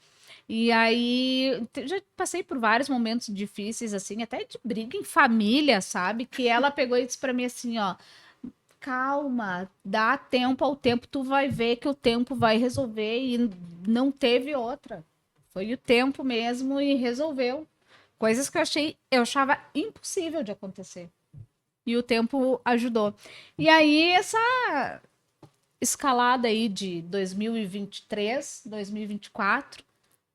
E aí, já passei por vários momentos difíceis, assim, até de briga em família, sabe? Que ela pegou e disse pra mim assim, ó, calma, dá tempo ao tempo, tu vai ver que o tempo vai resolver, e não teve outra. Foi o tempo mesmo e resolveu. Coisas que eu achava impossível de acontecer. E o tempo ajudou. E aí, essa escalada aí de 2023, 2024,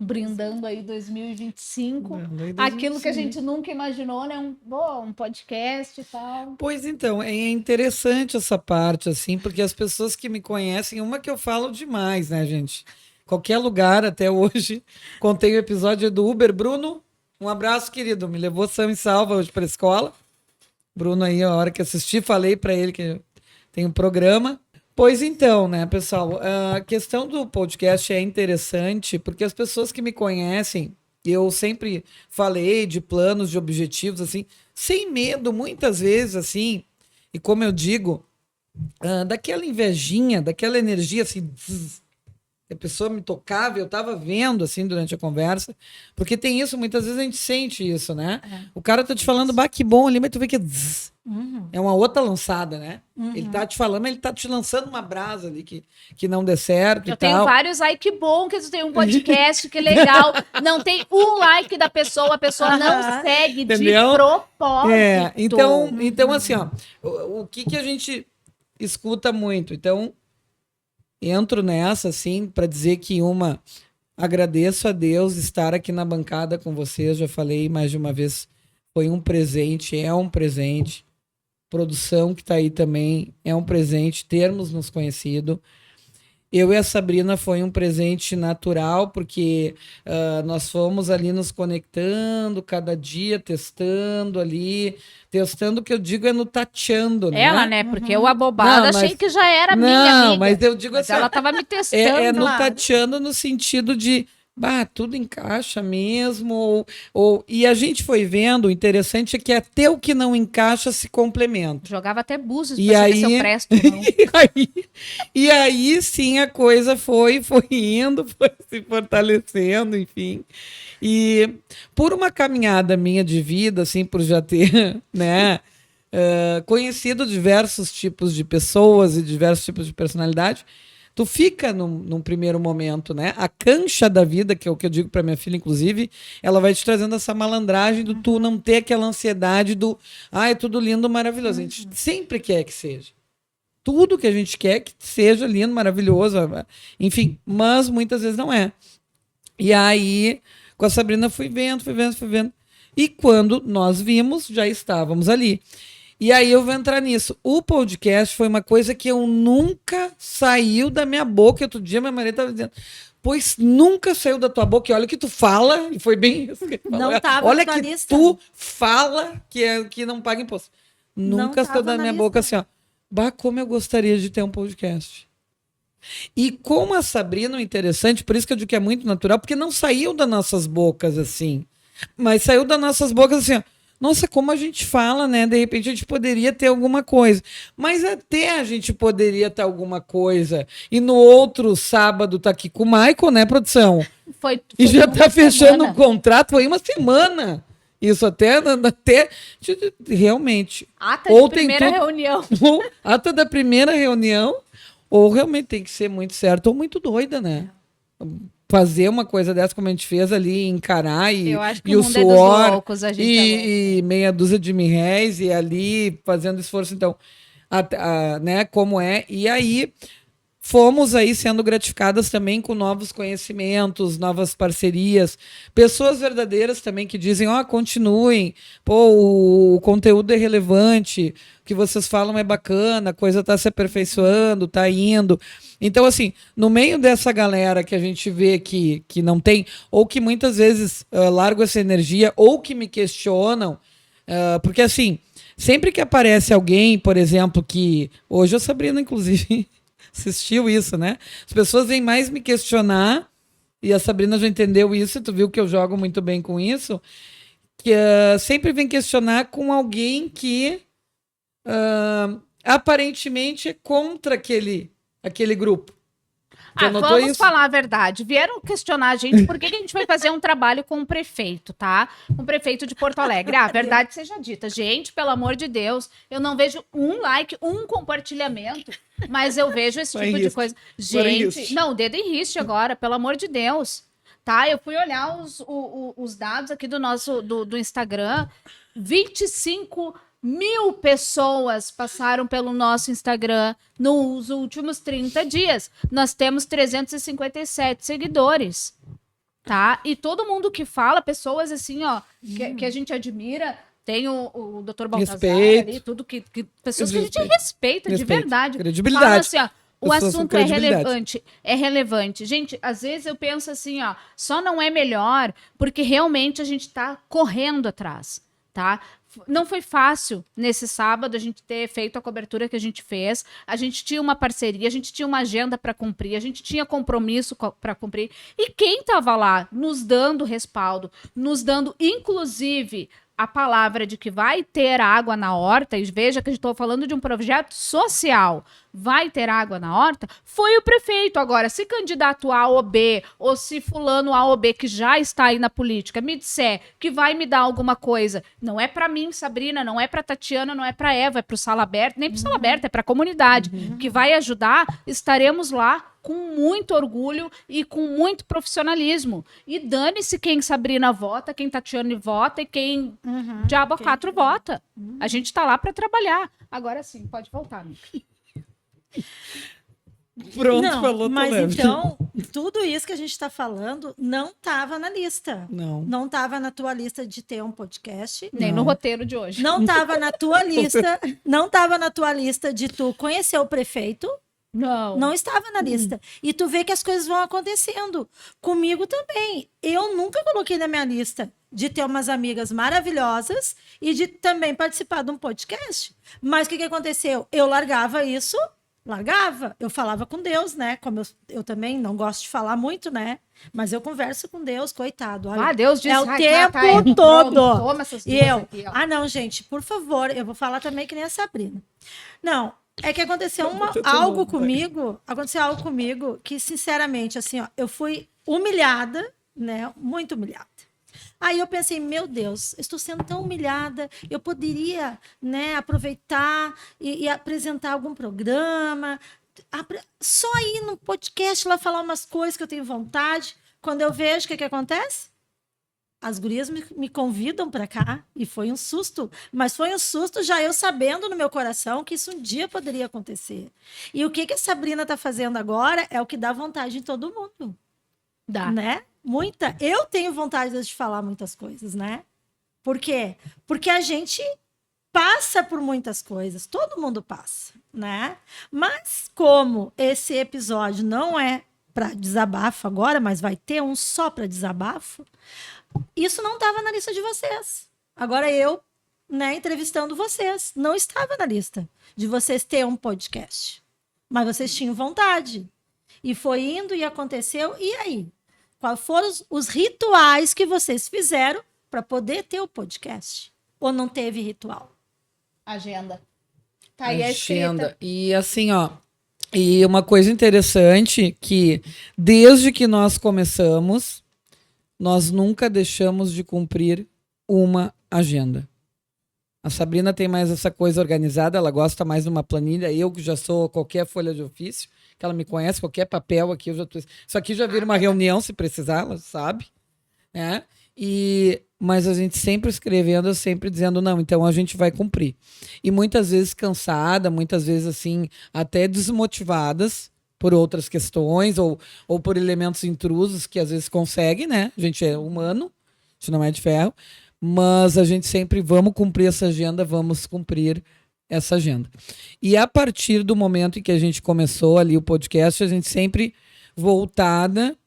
brindando aí 2025, Brindando aí aquilo que a 2025. gente nunca imaginou, né? Um podcast e tal. Pois então, é interessante essa parte, assim, porque as pessoas que me conhecem, uma que eu falo demais, né, gente? Qualquer lugar até hoje, contei o episódio do Uber. Bruno, um abraço, querido. Me levou são e salva hoje para a escola. Bruno aí, a hora que assisti, falei para ele que tem um programa. Pois então, né, pessoal, a questão do podcast é interessante porque as pessoas que me conhecem, eu sempre falei de planos, de objetivos, assim, sem medo, muitas vezes, assim, e como eu digo, daquela invejinha, daquela energia, assim, zzz, que a pessoa me tocava, eu estava vendo, assim, durante a conversa, porque tem isso, muitas vezes a gente sente isso, né? O cara tá te falando, bah, que bom ali, mas tu vê que zzz, é uma outra lançada, né? Ele tá te falando, mas ele tá te lançando uma brasa ali que não dê certo e Eu tenho tal. vários, ai, que bom que tu tem um podcast, que legal. Não tem um like da pessoa, a pessoa não segue de Entendeu? propósito. Então assim, ó, o que que a gente escuta muito. Então, entro nessa, assim, para dizer que agradeço a Deus estar aqui na bancada com vocês. Já falei mais de uma vez, foi um presente, é um presente. Produção que está aí também é um presente, termos nos conhecido. Eu e a Sabrina foi um presente natural, porque nós fomos ali nos conectando, cada dia testando ali. Testando, o que eu digo é no tateando, né? Ela, né? Porque eu, abobada, Não, achei mas- que já era minha Não, amiga. mas eu digo Mas assim, ela tava me testando. é no claro. tateando no sentido de, tudo encaixa mesmo. E a gente foi vendo, o interessante é que até o que não encaixa se complementa. Jogava até búzios E pra saber aí- se eu presto ou não. E aí sim a coisa foi indo, foi se fortalecendo, enfim. E por uma caminhada minha de vida, assim, por já ter, né, conhecido diversos tipos de pessoas e diversos tipos de personalidade, tu fica num primeiro momento, né? A cancha da vida, que é o que eu digo para minha filha, inclusive, ela vai te trazendo essa malandragem do tu não ter aquela ansiedade do, é tudo lindo, maravilhoso. A gente sempre quer que seja. Tudo que a gente quer que seja lindo, maravilhoso, enfim, mas muitas vezes não é. E aí, com a Sabrina, fui vendo. E quando nós vimos, já estávamos ali. E aí eu vou entrar nisso. O podcast foi uma coisa que eu nunca saiu da minha boca. Outro dia minha marido estava dizendo, pois nunca saiu da tua boca. E olha que tu fala, e foi bem isso que ele falou. Não tava olha na que lista. tu fala que não paga imposto. Nunca saiu tava da na minha lista. boca assim, ó. Como eu gostaria de ter um podcast. E como a Sabrina, o interessante, por isso que eu digo que é muito natural, porque não saiu das nossas bocas assim. Mas saiu das nossas bocas assim, ó. Nossa, como a gente fala, né? De repente a gente poderia ter alguma coisa. Mas até a gente poderia ter alguma coisa. E no outro sábado tá aqui com o Michael, né, produção? Foi E já uma tá fechando semana. o contrato, foi uma semana. Isso até realmente. Ata Ou de tem primeira tudo- reunião. Ou ata da primeira reunião, ou realmente tem que ser muito certo ou muito doida, né? Fazer uma coisa dessa como a gente fez ali, encarar e, Eu acho que e o o mundo é dos suor loucos, a gente é louco. e meia dúzia de mil-réis e ali fazendo esforço, então, né, como é. E aí fomos aí sendo gratificadas também com novos conhecimentos, novas parcerias, pessoas verdadeiras também que dizem, continuem, o conteúdo é relevante, o que vocês falam é bacana, a coisa está se aperfeiçoando, está indo. Então, assim, no meio dessa galera que a gente vê que não tem, ou que muitas vezes largam essa energia, ou que me questionam, porque assim, sempre que aparece alguém, por exemplo, que hoje a Sabrina, inclusive, assistiu isso, né? As pessoas vêm mais me questionar, e a Sabrina já entendeu isso, tu viu que eu jogo muito bem com isso, que sempre vem questionar com alguém que aparentemente é contra aquele grupo. Tu notou Vamos isso? falar a verdade. Vieram questionar a gente por que a gente foi fazer um trabalho com o prefeito, tá? Com o prefeito de Porto Alegre. A verdade seja dita. Gente, pelo amor de Deus, eu não vejo um like, um compartilhamento, mas eu vejo esse Vai tipo em de risco. coisa. Vai em Gente, risco. não, dedo em riste agora, pelo amor de Deus. Tá? Eu fui olhar os dados aqui do nosso do Instagram. 25.000 pessoas passaram pelo nosso Instagram nos últimos 30 dias. Nós temos 357 seguidores, tá? E todo mundo que fala, pessoas assim, ó, que a gente admira, tem o Dr. Baltazar Respeito. ali, tudo pessoas que a gente respeita de Respeito. verdade. Credibilidade. Falam assim, ó, o Pessoas com assunto é credibilidade. relevante. Gente, às vezes eu penso assim, ó, só não é melhor porque realmente a gente tá correndo atrás, tá? Não foi fácil nesse sábado a gente ter feito a cobertura que a gente fez. A gente tinha uma parceria, a gente tinha uma agenda para cumprir, a gente tinha compromisso para cumprir. E quem estava lá nos dando respaldo, nos dando, inclusive, a palavra de que vai ter água na horta, e veja que eu estou falando de um projeto social, vai ter água na horta, foi o prefeito. Agora, se candidato A ou B, ou se fulano A ou B, que já está aí na política, me disser que vai me dar alguma coisa, não é para mim, Sabrina, não é para Tatiana, não é para Eva, é para o Sala Aberta, nem para o Sala Aberta, é para a comunidade, que vai ajudar, estaremos lá com muito orgulho e com muito profissionalismo. E dane-se quem Sabrina vota, quem Tatiana vota e quem Diabo 4 vota. A gente tá lá para trabalhar. Agora sim, pode voltar, amiga. Pronto, Não, falou, mas Toleve. então, tudo isso que a gente está falando não estava na lista. Não. Não estava na tua lista de ter um podcast. Nem Não. no roteiro de hoje. Não estava na tua lista. Não estava na tua lista de tu conhecer o prefeito. Não. Não estava na lista. E tu vê que as coisas vão acontecendo. Comigo também. Eu nunca coloquei na minha lista de ter umas amigas maravilhosas e de também participar de um podcast. Mas o que aconteceu? Eu largava isso. Largava, eu falava com Deus, né? Como eu também não gosto de falar muito, né? Mas eu converso com Deus, coitado. Olha, Deus disse, é o "Ai, tempo tá aí, todo. pronto, toma essas E duas eu, aqui, ó." não, gente, por favor, eu vou falar também que nem a Sabrina. Não, é que aconteceu Aconteceu algo tudo, comigo que, sinceramente, assim, ó, eu fui humilhada, né? Muito humilhada. Aí eu pensei, meu Deus, estou sendo tão humilhada, eu poderia, né, aproveitar e apresentar algum programa, só ir no podcast lá falar umas coisas que eu tenho vontade. Quando eu vejo, o que acontece? As gurias me convidam para cá e foi um susto, mas foi um susto já eu sabendo no meu coração que isso um dia poderia acontecer. E o que a Sabrina está fazendo agora é o que dá vontade em todo mundo. Dá. Né? Muita. Eu tenho vontade de falar muitas coisas, né? Por quê? Porque a gente passa por muitas coisas, todo mundo passa, né? Mas como esse episódio não é para desabafo agora, mas vai ter um só para desabafo, isso não estava na lista de vocês. Agora eu, né, entrevistando vocês, não estava na lista de vocês ter um podcast. Mas vocês tinham vontade. E foi indo e aconteceu. E aí? Quais foram os rituais que vocês fizeram para poder ter o podcast? Ou não teve ritual? Agenda. Tá aí a escrita. Agenda. E assim, ó, e uma coisa interessante que desde que nós começamos, nós nunca deixamos de cumprir uma agenda. A Sabrina tem mais essa coisa organizada, ela gosta mais de uma planilha. Eu, que já sou qualquer folha de ofício, que ela me conhece, qualquer papel aqui, eu já tô... Isso aqui já vira uma reunião, se precisar, ela sabe. Né? Mas a gente sempre escrevendo, sempre dizendo, não, então a gente vai cumprir. E muitas vezes cansada, muitas vezes assim, até desmotivadas por outras questões ou por elementos intrusos que às vezes consegue, né? A gente é humano, a gente não é de ferro. Mas a gente sempre vamos cumprir essa agenda, vamos cumprir essa agenda. E a partir do momento em que a gente começou ali o podcast, a gente sempre voltada,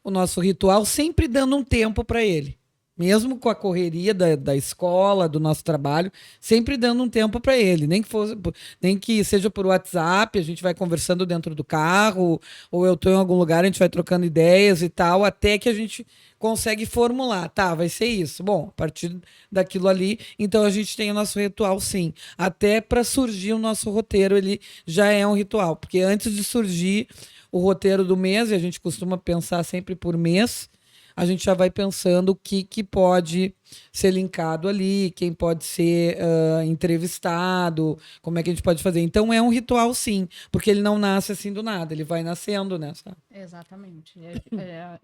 o nosso ritual, sempre dando um tempo para ele. Mesmo com a correria da escola, do nosso trabalho, sempre dando um tempo para ele. Nem que seja por WhatsApp, a gente vai conversando dentro do carro, ou eu estou em algum lugar, a gente vai trocando ideias e tal, até que a gente consegue formular. Tá, vai ser isso. Bom, a partir daquilo ali, então a gente tem o nosso ritual, sim. Até para surgir o nosso roteiro, ele já é um ritual. Porque antes de surgir o roteiro do mês, e a gente costuma pensar sempre por mês, a gente já vai pensando o que pode ser linkado ali, quem pode ser entrevistado, como é que a gente pode fazer. Então é um ritual, sim, porque ele não nasce assim do nada, ele vai nascendo, né? Sabe? Exatamente.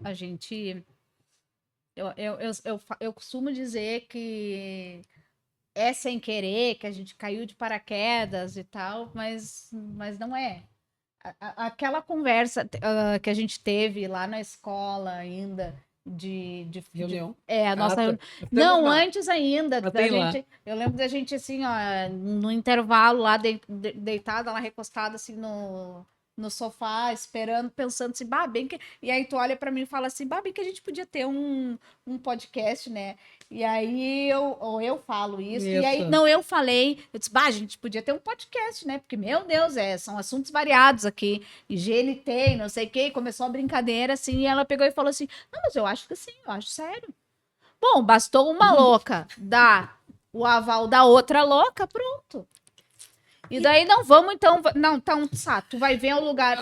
A gente... Eu costumo dizer que é sem querer, que a gente caiu de paraquedas e tal, mas não é. Aquela conversa que a gente teve lá na escola ainda, de Reunião. a nossa tá. não, lá. antes ainda Mas da tem lá. gente, eu lembro da gente assim, ó, no intervalo lá deitada lá, recostada assim no sofá, esperando, pensando assim, bem que... E aí tu olha pra mim e fala assim, bem que a gente podia ter um podcast, né? E aí eu falo isso. E aí, não, eu falei, eu disse, a gente podia ter um podcast, né? Porque, meu Deus, são assuntos variados aqui. E GLT, não sei o quê. E começou a brincadeira, assim, e ela pegou e falou assim, não, mas eu acho que sim, eu acho sério. Bom, bastou uma louca dar o aval da outra louca, pronto. E daí, não, vamos então... Não, então, tu vai ver o lugar...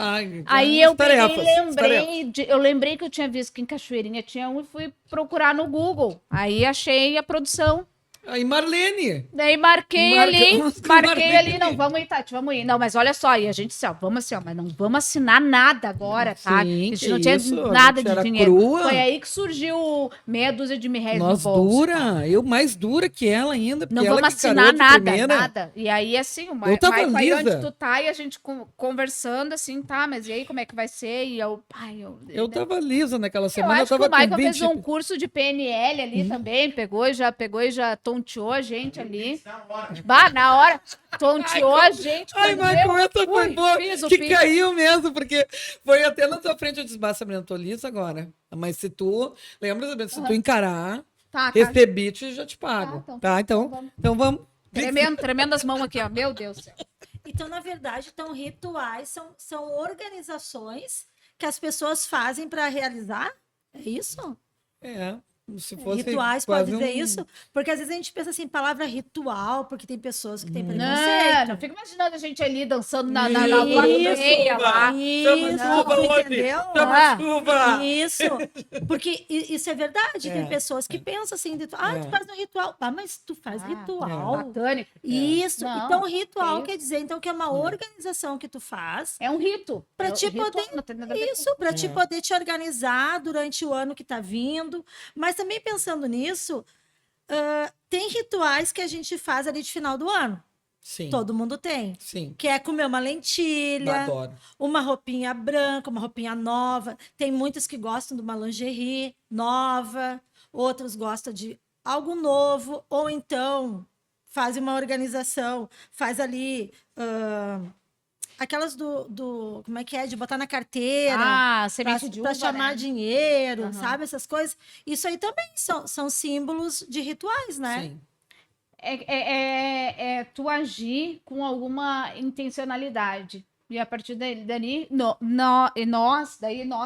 Aí eu lembrei que eu tinha visto que em Cachoeirinha tinha um e fui procurar no Google. Aí achei a produção. Aí Marlene. Daí marquei Marcamos com ali, Marlene. não, vamos ir, Tati, vamos ir. Não, mas olha só, e a gente assim, ó, vamos assim, ó, mas não vamos assinar nada agora, tá? Sim, a gente que não tinha isso, a nada gente de era dinheiro. crua. Foi aí que surgiu meia dúzia de R$1.000 no Nós bolso. tá? dura, eu mais dura que ela ainda, porque Não ela vamos que encarou assinar de nada, primeira. nada. E aí, assim, o Eu tava Michael aí lisa. onde tu tá, e a gente conversando assim, tá, mas e aí, como é que vai ser? E eu, pai, Eu tava lisa naquela eu semana, eu acho que tava o Michael com 20... fez um curso de PNL ali também, pegou e já tonteou a gente ali. Na hora. Bah, na hora, tonteou a gente. Ai, quando Michael, eu essa foi fui, boa, fiz o que pitch. caiu mesmo, porque foi até na tua frente, eu disse, bah, Sabrina, eu tô lisa agora. Mas se tu, lembra, Sabrina, se tu encarar, Tá, tá. receber, já te pago. então Tá, então vamos. Tremendas mãos aqui, ó. Meu Deus do céu. Então, na verdade, então, rituais são organizações que as pessoas fazem para realizar? É isso? É, se fosse Rituais, pode quase dizer um- isso? Porque às vezes a gente pensa assim, palavra ritual, porque tem pessoas que têm Não, preconceito. não fica imaginando a gente ali dançando na Isso, plateia lá. Isso, chuva tu hoje, entendeu? chama chuva. Isso, porque isso é verdade. Tem É, pessoas que pensam assim, tu faz um ritual. Ah, mas tu faz ritual. Satânico. Isso. Não, Então, ritual que quer dizer então que é uma organização que tu faz É um rito. para É te ritual, poder não tem nada a ver com- isso, para te É. poder te organizar durante o ano que está vindo. Mas também pensando nisso, tem rituais que a gente faz ali de final do ano. Sim, Todo mundo tem. sim. Que é comer uma lentilha, Adoro. uma roupinha branca, uma roupinha nova. Tem muitos que gostam de uma lingerie nova, outros gostam de algo novo, ou então faz uma organização, faz ali aquelas como é que é? De botar na carteira. Ah, Para semente de uva, chamar né? dinheiro, Aham. sabe? Essas coisas. Isso aí também são símbolos de rituais, né? Sim. É tu agir com alguma intencionalidade. E a partir dali, nós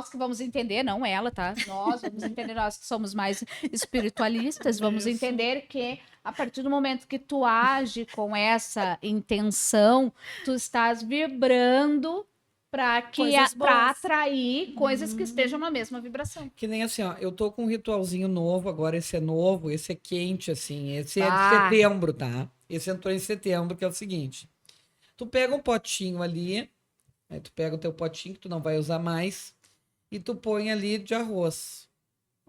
que vamos entender, não ela, tá? Nós vamos entender, nós que somos mais espiritualistas, vamos entender que a partir do momento que tu age com essa intenção, tu estás vibrando para Coisas boas. atrair coisas que estejam na mesma vibração. Que nem assim, ó, eu tô com um ritualzinho novo agora, esse é novo, esse é quente, assim, esse é de Ah. setembro, tá? Esse entrou em setembro, que é o seguinte, tu pega um potinho ali, aí tu pega o teu potinho que tu não vai usar mais, e tu põe ali de arroz,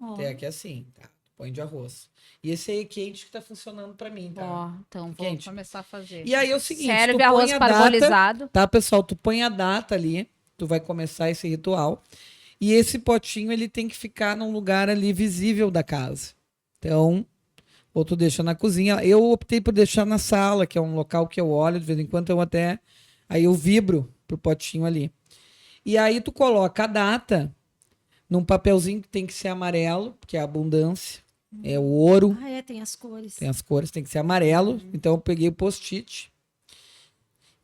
Ó. até aqui assim, tá? Tu põe de arroz. E esse aí é quente que tá funcionando pra mim, tá? Ó, então vou Quente. começar a fazer. E aí é o seguinte, Serve tu arroz põe a data, parbolizado. tá, pessoal? Tu põe a data ali, tu vai começar esse ritual. E esse potinho, ele tem que ficar num lugar ali visível da casa. Então, ou tu deixa na cozinha. Eu optei por deixar na sala, que é um local que eu olho, de vez em quando aí eu vibro pro potinho ali. E aí tu coloca a data num papelzinho que tem que ser amarelo, que é a abundância. É o ouro. Ah, tem as cores. Tem as cores, tem que ser amarelo. Então eu peguei o post-it.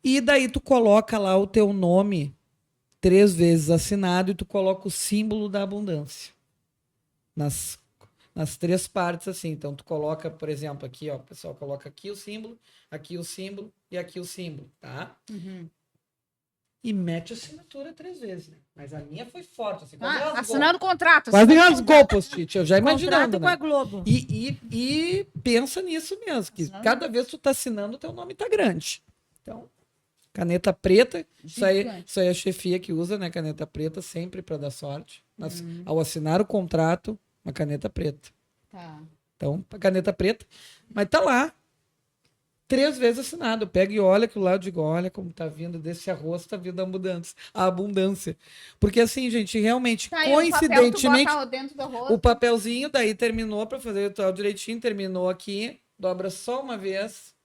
E daí tu coloca lá o teu nome 3 vezes assinado e tu coloca o símbolo da abundância. Nas 3 partes, assim. Então tu coloca, por exemplo, aqui, ó, o pessoal coloca aqui o símbolo e aqui o símbolo, tá? Uhum. E mete a assinatura 3 vezes, né? Mas a minha foi forte, assim, quase rasgou. Assinando contrato. Quase assinando rasgou o post-it, eu já imaginando, Contrato com a né? Globo. E pensa nisso mesmo, que Assinando. cada vez que tu tá assinando, o teu nome tá grande. Então, caneta preta, isso aí é a chefia que usa, né? Caneta preta, sempre para dar sorte. Ao assinar o contrato, uma caneta preta. Tá. Então, a caneta preta, mas tá lá. 3 vezes assinado. Pega e olha que o lado digo, olha como tá vindo desse arroz, tá vindo a abundância. Porque assim, gente, realmente, Tá, e o papel tu coincidentemente, bota dentro do arroz. o papelzinho daí terminou para fazer o ritual direitinho, terminou aqui, dobra só uma vez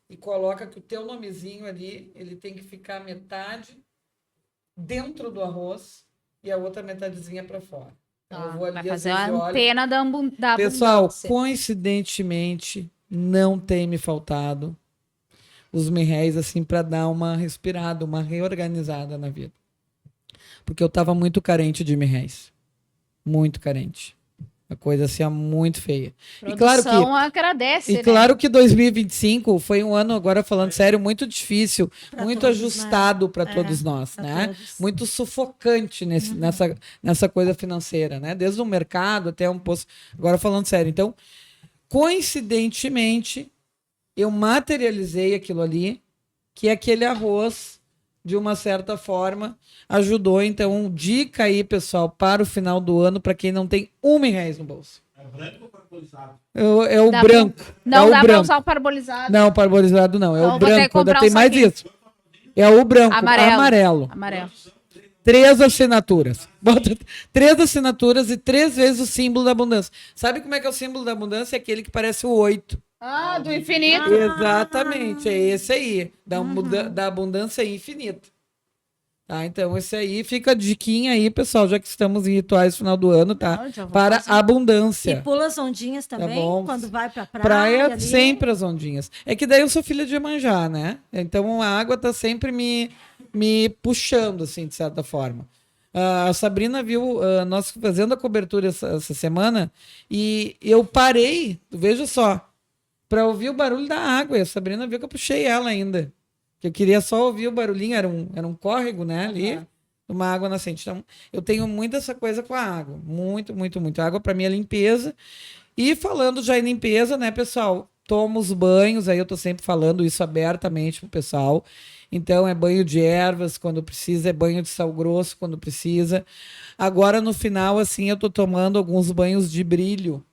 e coloca que o teu nomezinho ali, ele tem que ficar metade dentro do arroz e a outra metadezinha para fora. Então, eu vou ali, Vai às fazer a vezes, eu olho. antena da Pessoal, abundância. coincidentemente, não tem me faltado os R$1.000 assim para dar uma respirada, uma reorganizada na vida. Porque eu estava muito carente de R$1.000. Muito carente. Uma coisa assim, ó, muito feia. E claro que Produção agradece, E né? claro que 2025 foi um ano, agora falando sério, muito difícil, Pra muito todos, ajustado para É, todos nós, pra né? todos. Muito sufocante nessa coisa financeira, né? Desde o mercado até um posto. Agora falando sério. Então, Coincidentemente, eu materializei aquilo ali, que aquele arroz, de uma certa forma, ajudou. Então, dica aí, pessoal, para o final do ano, para quem não tem R$ 1 no bolso. É branco ou parbolizado? É o Dá branco. Não é o dá pra branco. usar o parbolizado. Não, parbolizado não. É Então o eu vou ter que branco. Ainda comprar tem um mais saquinho. isso. É o branco. Amarelo. Amarelo. 3 assinaturas. Bota 3 assinaturas e 3 vezes o símbolo da abundância. Sabe como é que é o símbolo da abundância? É aquele que parece o 8. Ah, do infinito. Exatamente, é esse aí. Da abundância infinita. Tá, então esse aí fica a diquinha aí, pessoal, já que estamos em rituais no final do ano, tá? Não, já vou Para fazer. E abundância. pula as ondinhas também, bom. quando vai pra praia. Praia, ali. sempre as ondinhas. É que daí eu sou filha de Iemanjá, né? Então a água tá sempre me puxando, assim, de certa forma. A Sabrina viu nós fazendo a cobertura essa semana e eu parei, veja só, para ouvir o barulho da água. E a Sabrina viu que eu puxei ela ainda. Que eu queria só ouvir o barulhinho, era um córrego, né? Ali, uma água nascente. Então, eu tenho muito essa coisa com a água. Muito, muito, muito. A água para mim é limpeza. E falando já em limpeza, né, pessoal? Tomo os banhos, aí eu tô sempre falando isso abertamente pro pessoal. Então, é banho de ervas quando precisa, é banho de sal grosso quando precisa. Agora, no final, assim, eu tô tomando alguns banhos de brilho,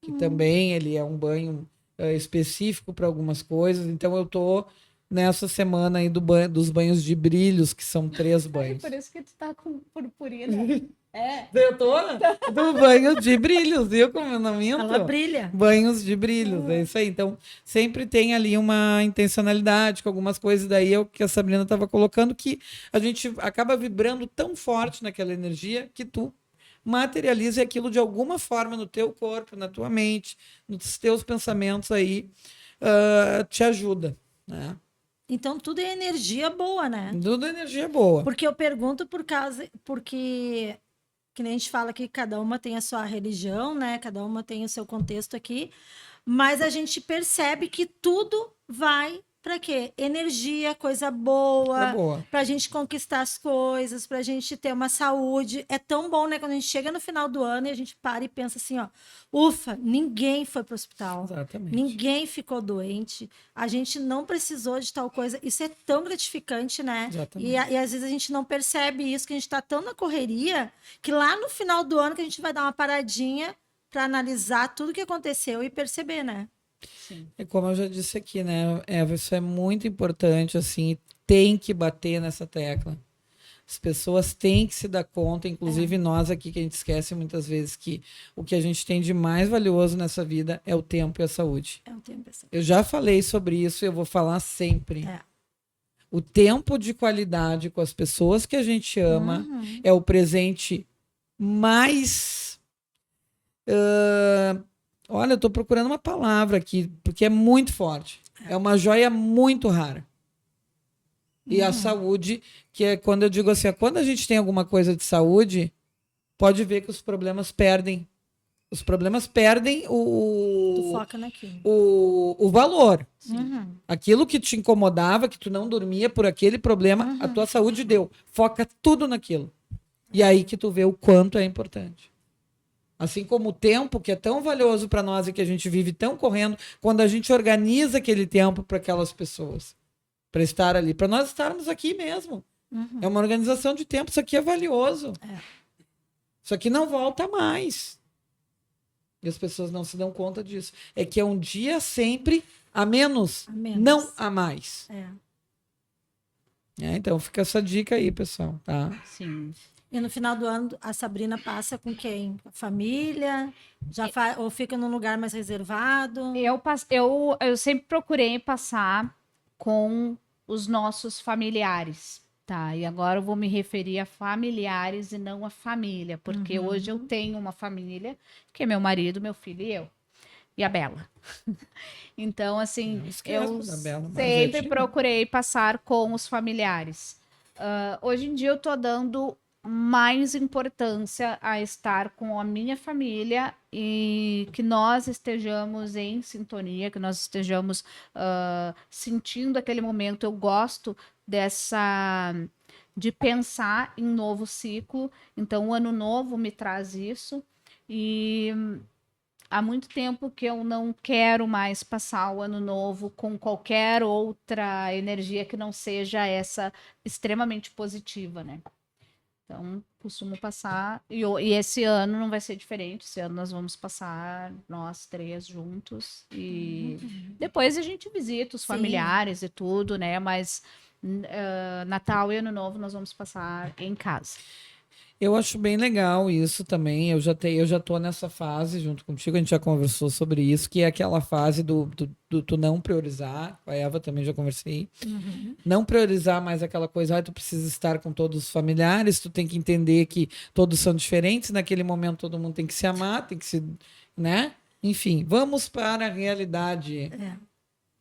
que também ele é um banho específico para algumas coisas. Então, eu tô nessa semana aí dos banhos de brilhos, que são 3 banhos. Por isso que tu tá com purpurina. É. Eu tô do banho de brilhos, viu como eu não minto? Ela brilha. Banhos de brilhos, é isso aí. Então, sempre tem ali uma intencionalidade com algumas coisas. Daí é o que a Sabrina estava colocando, que a gente acaba vibrando tão forte naquela energia que tu materializa aquilo de alguma forma no teu corpo, na tua mente, nos teus pensamentos aí, te ajuda, né? Então tudo é energia boa, né? Tudo energia boa. Porque eu pergunto porque que nem a gente fala aqui, cada uma tem a sua religião, né? Cada uma tem o seu contexto aqui, mas a gente percebe que tudo vai para quê? Energia, coisa Tá boa, boa. para a gente conquistar as coisas, para a gente ter uma saúde. É tão bom, né? Quando a gente chega no final do ano e a gente para e pensa assim, ó, ufa, ninguém foi para o hospital. Exatamente. Ninguém ficou doente, a gente não precisou de tal coisa. Isso é tão gratificante, né? Exatamente. E às vezes a gente não percebe isso, que a gente está tão na correria, que lá no final do ano que a gente vai dar uma paradinha para analisar tudo que aconteceu e perceber, né? Sim. É como eu já disse aqui, né, Eva, isso é muito importante, assim, tem que bater nessa tecla. As pessoas têm que se dar conta, inclusive nós aqui, que a gente esquece muitas vezes que o que a gente tem de mais valioso nessa vida é o tempo e a saúde. É um tempo assim. Eu já falei sobre isso e eu vou falar sempre. É. O tempo de qualidade com as pessoas que a gente ama é o presente mais... olha, eu tô procurando uma palavra aqui, porque é muito forte. É uma joia muito rara. E a saúde, que é quando eu digo assim, quando a gente tem alguma coisa de saúde, pode ver que os problemas perdem. Os problemas perdem Tu foca naquilo. o valor. Uhum. Aquilo que te incomodava, que tu não dormia por aquele problema, a tua saúde deu. Foca tudo naquilo. E aí que tu vê o quanto é importante. Assim como o tempo, que é tão valioso para nós e que a gente vive tão correndo, quando a gente organiza aquele tempo para aquelas pessoas, para estar ali, para nós estarmos aqui mesmo. É uma organização de tempo, isso aqui é valioso. Isso aqui não volta mais. E as pessoas não se dão conta disso. É que é um dia sempre a menos, não a mais. Então fica essa dica aí, pessoal, tá? Sim. E no final do ano, a Sabrina passa com quem? A família? Ou fica num lugar mais reservado? Eu sempre procurei passar com os nossos familiares, tá? E agora eu vou me referir a familiares e não a família, porque hoje eu tenho uma família, que é meu marido, meu filho e eu. E a Bela. Então, assim, eu da Bela, mas sempre procurei passar com os familiares. Hoje em dia eu tô dando mais importância a estar com a minha família e que nós estejamos em sintonia, que nós estejamos sentindo aquele momento. Eu gosto de pensar em novo ciclo, então o ano novo me traz isso e há muito tempo que eu não quero mais passar o ano novo com qualquer outra energia que não seja essa extremamente positiva, né? Então, costumo passar. E esse ano não vai ser diferente. Esse ano nós vamos passar nós 3 juntos. E depois a gente visita os Sim. familiares e tudo, né? Mas Natal e Ano Novo nós vamos passar em casa. Eu acho bem legal isso também. Eu já tô nessa fase junto contigo, a gente já conversou sobre isso, que é aquela fase do tu não priorizar. Com a Eva também já conversei. Não priorizar mais aquela coisa, tu precisa estar com todos os familiares, tu tem que entender que todos são diferentes, naquele momento todo mundo tem que se amar, tem que se, né? Enfim, vamos para a realidade.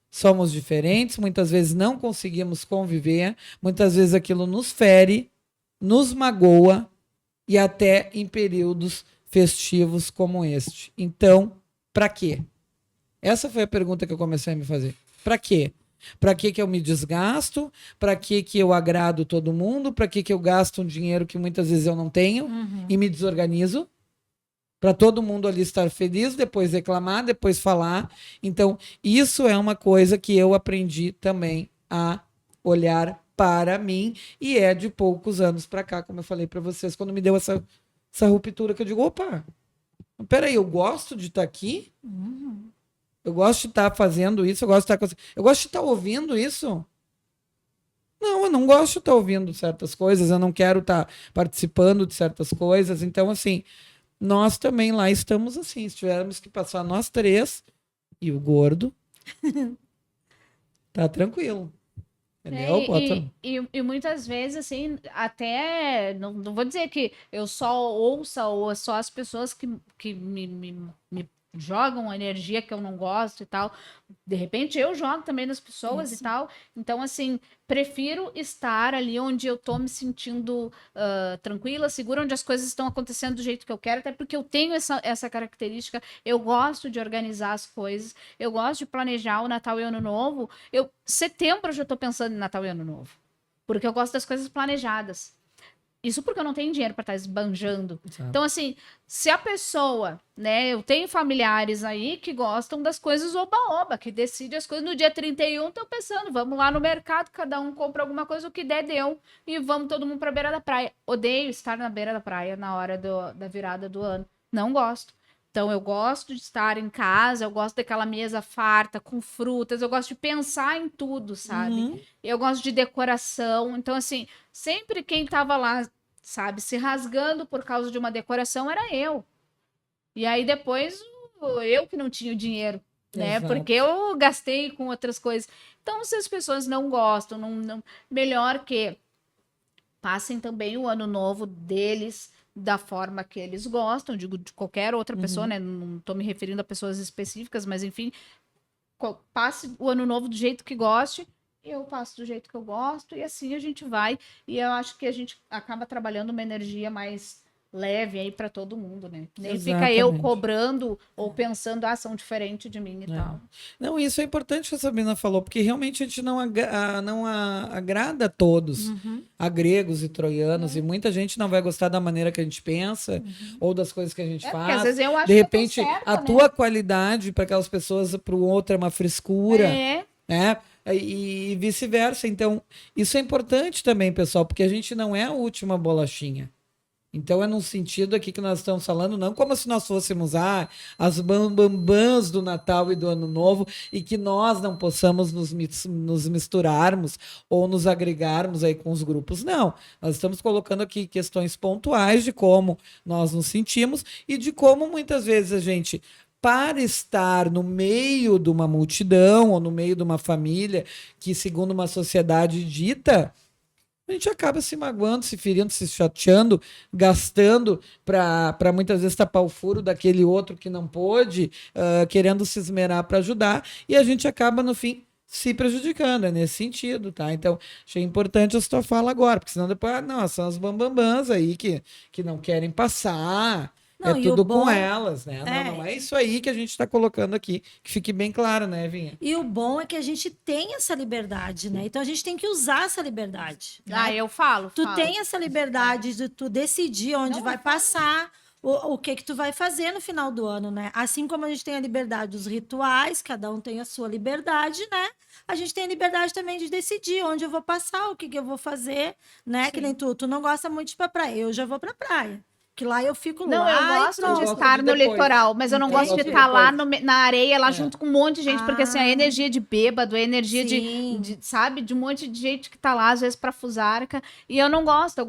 Somos diferentes, muitas vezes não conseguimos conviver, muitas vezes aquilo nos fere, nos magoa, e até em períodos festivos como este. Então, para quê? Essa foi a pergunta que eu comecei a me fazer. Para quê? Para que eu me desgasto? Para que eu agrado todo mundo? Para que eu gasto um dinheiro que muitas vezes eu não tenho e me desorganizo? Para todo mundo ali estar feliz, depois reclamar, depois falar. Então, isso é uma coisa que eu aprendi também a olhar para mim, e é de poucos anos para cá, como eu falei para vocês, quando me deu essa ruptura, que eu digo, opa, peraí, eu gosto de estar aqui? Eu gosto de estar fazendo isso, eu gosto de estar ouvindo isso? Não, eu não gosto de estar ouvindo certas coisas, eu não quero estar participando de certas coisas, então assim, nós também lá estamos assim, se tivermos que passar nós 3 e o gordo, tá tranquilo. Entendeu? E muitas vezes, assim, até não vou dizer que eu só ouça ou só as pessoas que me jogam energia que eu não gosto e tal. De repente eu jogo também nas pessoas e tal. Então, assim, prefiro estar ali onde eu tô me sentindo tranquila, segura, onde as coisas estão acontecendo do jeito que eu quero, até porque eu tenho essa característica. Eu gosto de organizar as coisas, eu gosto de planejar o Natal e o Ano Novo. Setembro eu já tô pensando em Natal e Ano Novo, porque eu gosto das coisas planejadas. Isso porque eu não tenho dinheiro para estar esbanjando. Exato. Então, assim, se a pessoa, né, eu tenho familiares aí que gostam das coisas oba-oba, que decidem as coisas no dia 31, estão pensando, vamos lá no mercado, cada um compra alguma coisa, o que der, deu, e vamos todo mundo para beira da praia. Odeio estar na beira da praia na hora da virada do ano. Não gosto. Então, eu gosto de estar em casa, eu gosto daquela mesa farta, com frutas, eu gosto de pensar em tudo, sabe? Eu gosto de decoração. Então, assim, sempre quem tava lá, sabe, se rasgando por causa de uma decoração era eu. E aí, depois, eu que não tinha o dinheiro, né? Exato. Porque eu gastei com outras coisas. Então, se as pessoas não gostam, melhor que passem também o ano novo deles da forma que eles gostam, digo, de qualquer outra pessoa, né? Não tô me referindo a pessoas específicas, mas enfim, passe o ano novo do jeito que goste, eu passo do jeito que eu gosto, e assim a gente vai. E eu acho que a gente acaba trabalhando uma energia mais leve aí para todo mundo, né? Nem fica eu Exatamente. cobrando ou pensando, são diferente de mim e tal. Não, isso é importante que a Sabrina falou, porque realmente a gente não agrada a todos, a gregos e troianos, e muita gente não vai gostar da maneira que a gente pensa, ou das coisas que a gente Porque às faz. vezes eu acho De que repente, eu tô certa, a né? tua qualidade para aquelas pessoas, para o outro é uma frescura, É. né? E vice-versa. Então, isso é importante também, pessoal, porque a gente não é a última bolachinha. Então é num sentido aqui que nós estamos falando, não como se nós fôssemos as bambambãs do Natal e do Ano Novo, e que nós não possamos nos misturarmos ou nos agregarmos aí com os grupos. Não, nós estamos colocando aqui questões pontuais de como nós nos sentimos e de como muitas vezes a gente, para estar no meio de uma multidão ou no meio de uma família que, segundo uma sociedade dita, a gente acaba se magoando, se ferindo, se chateando, gastando para muitas vezes tapar o furo daquele outro que não pôde, querendo se esmerar para ajudar, e a gente acaba, no fim, se prejudicando, é nesse sentido, tá? Então, achei importante a sua fala agora, porque senão depois, não, são as bambambãs aí que não querem passar. Não, É e tudo o bom com elas, né? Não é isso aí que a gente está colocando aqui, que fique bem claro, né, Vinha? E o bom é que a gente tem essa liberdade, né? Então a gente tem que usar essa liberdade. Né? Eu falo. Tu tem essa liberdade de tu decidir onde Não, vai eu falo. passar, o que que tu vai fazer no final do ano, né? Assim como a gente tem a liberdade dos rituais, cada um tem a sua liberdade, né? A gente tem a liberdade também de decidir onde eu vou passar, o que que eu vou fazer, né? Que nem tu não gosta muito de ir pra praia, eu já vou pra praia. Que lá eu fico Não, lá eu e gosto pronto. de gosto estar de no depois. litoral, mas eu não Entendi. gosto de estar lá na areia, lá É. junto com um monte de gente, porque assim, a Ah. energia de bêbado, a energia Sim. sabe, de um monte de gente que tá lá, às vezes, pra fusarca, e eu não gosto, eu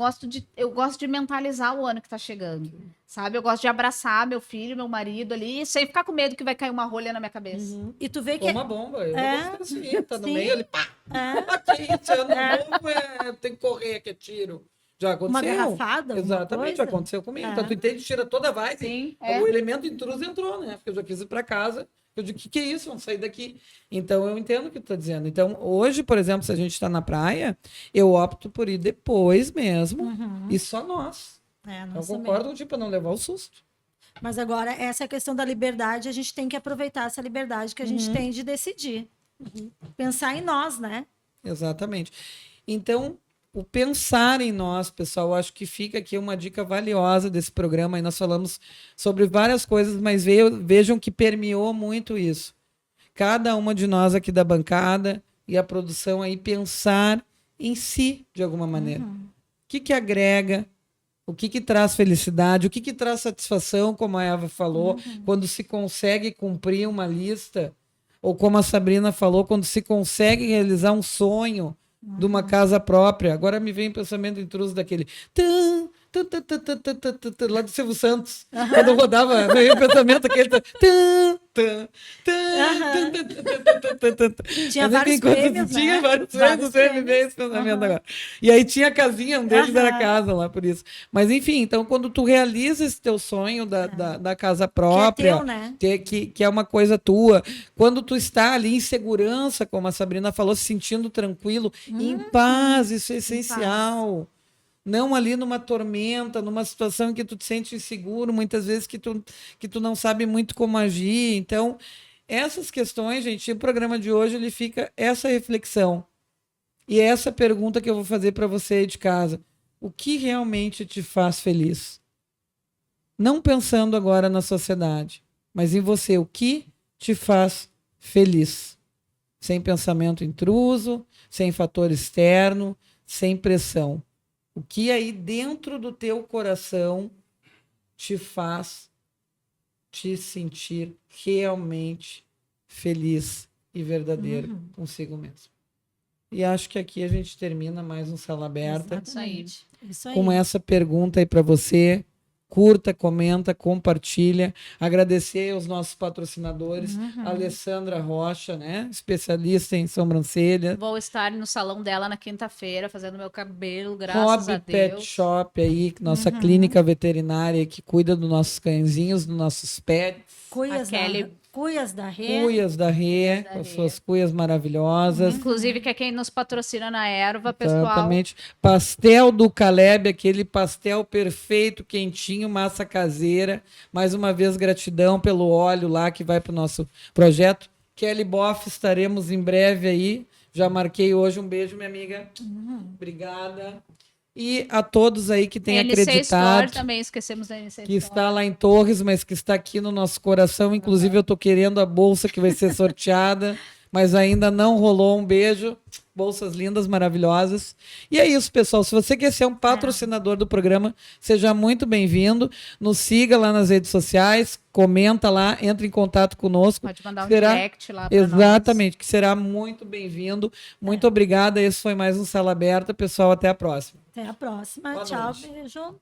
gosto de mentalizar o ano que tá chegando, sabe? Eu gosto de abraçar meu filho, meu marido ali, sem ficar com medo que vai cair uma rolha na minha cabeça. Uhum. E tu vê que Toma bomba. Eu É. não gosto assim. Tá no Sim. meio ali, pá! é Aqui, esse ano novo tem que correr, que é tiro. Já aconteceu. uma garrafada, alguma Exatamente, coisa. aconteceu comigo. É. Então, tu entende, tira toda a vibe. Sim, O elemento intruso entrou, né? Porque eu já quis ir para casa. Eu digo, o que é isso? Vamos sair daqui. Então, eu entendo o que tu tá dizendo. Então, hoje, por exemplo, se a gente está na praia, eu opto por ir depois mesmo. Uhum. E só nós. É, Eu nossa, concordo contigo para não levar o susto. Mas agora, essa questão da liberdade, a gente tem que aproveitar essa liberdade que a gente tem de decidir. Pensar em nós, né? Exatamente. Então, o pensar em nós, pessoal, eu acho que fica aqui uma dica valiosa desse programa. E nós falamos sobre várias coisas, mas vejam que permeou muito isso. Cada uma de nós aqui da bancada e a produção aí pensar em si, de alguma maneira. O que agrega? O que traz felicidade? O que traz satisfação, como a Eva falou, quando se consegue cumprir uma lista? Ou como a Sabrina falou, quando se consegue realizar um sonho de uma casa própria. Agora me vem o pensamento intruso daquele lá do Silvio Santos. Quando eu rodava, me veio o pensamento aquele Tinha vários prêmios, né? Tinha vários Vários prêmios, me veio esse prêmios. pensamento agora. E aí tinha a casinha, um deles era a Aham. casa lá, por isso. Mas enfim, então quando tu realiza esse teu sonho da casa Que é própria, teu, né? que é uma coisa tua, quando tu está ali em segurança, como a Sabrina falou, se sentindo tranquilo, em paz, isso é essencial. Não ali numa tormenta, numa situação em que tu te sente inseguro, muitas vezes que tu não sabe muito como agir. Então, essas questões, gente, o programa de hoje ele fica essa reflexão. E essa pergunta que eu vou fazer para você aí de casa. O que realmente te faz feliz? Não pensando agora na sociedade, mas em você. O que te faz feliz? Sem pensamento intruso, sem fator externo, sem pressão. O que aí dentro do teu coração te faz te sentir realmente feliz e verdadeiro consigo mesmo. E acho que aqui a gente termina mais um Sala Aberta Exatamente. Isso aí. com essa pergunta aí para você. Curta, comenta, compartilha. Agradecer aos nossos patrocinadores, a Alessandra Rocha, né? Especialista em sobrancelha. Vou estar no salão dela na quinta-feira, fazendo meu cabelo, graças a Hobby Pet Deus. Shop aí, nossa clínica veterinária que cuida dos nossos cãezinhos, dos nossos pets. Cuias da Rê. Cuias da Rê, da com as Rê. suas cuias maravilhosas. Inclusive, que é quem nos patrocina na erva, pessoal. Exatamente. Pastel do Caleb, aquele pastel perfeito, quentinho, massa caseira. Mais uma vez, gratidão pelo óleo lá que vai para o nosso projeto. Kelly Boff, estaremos em breve aí. Já marquei hoje. Um beijo, minha amiga. Obrigada. E a todos aí que têm NC Store acreditado, também, esquecemos da NC que Store. está lá em Torres, mas que está aqui no nosso coração. Inclusive, eu estou querendo a bolsa que vai ser sorteada, mas ainda não rolou. Um beijo. Bolsas lindas, maravilhosas. E é isso, pessoal. Se você quer ser um patrocinador do programa, seja muito bem-vindo. Nos siga lá nas redes sociais, comenta lá, entre em contato conosco. Pode mandar um Será? direct lá para nós. Exatamente, que será muito bem-vindo. Muito obrigada. Esse foi mais um Sala Aberta. Pessoal, até a próxima. Até a próxima. Boa Tchau, noite. beijo.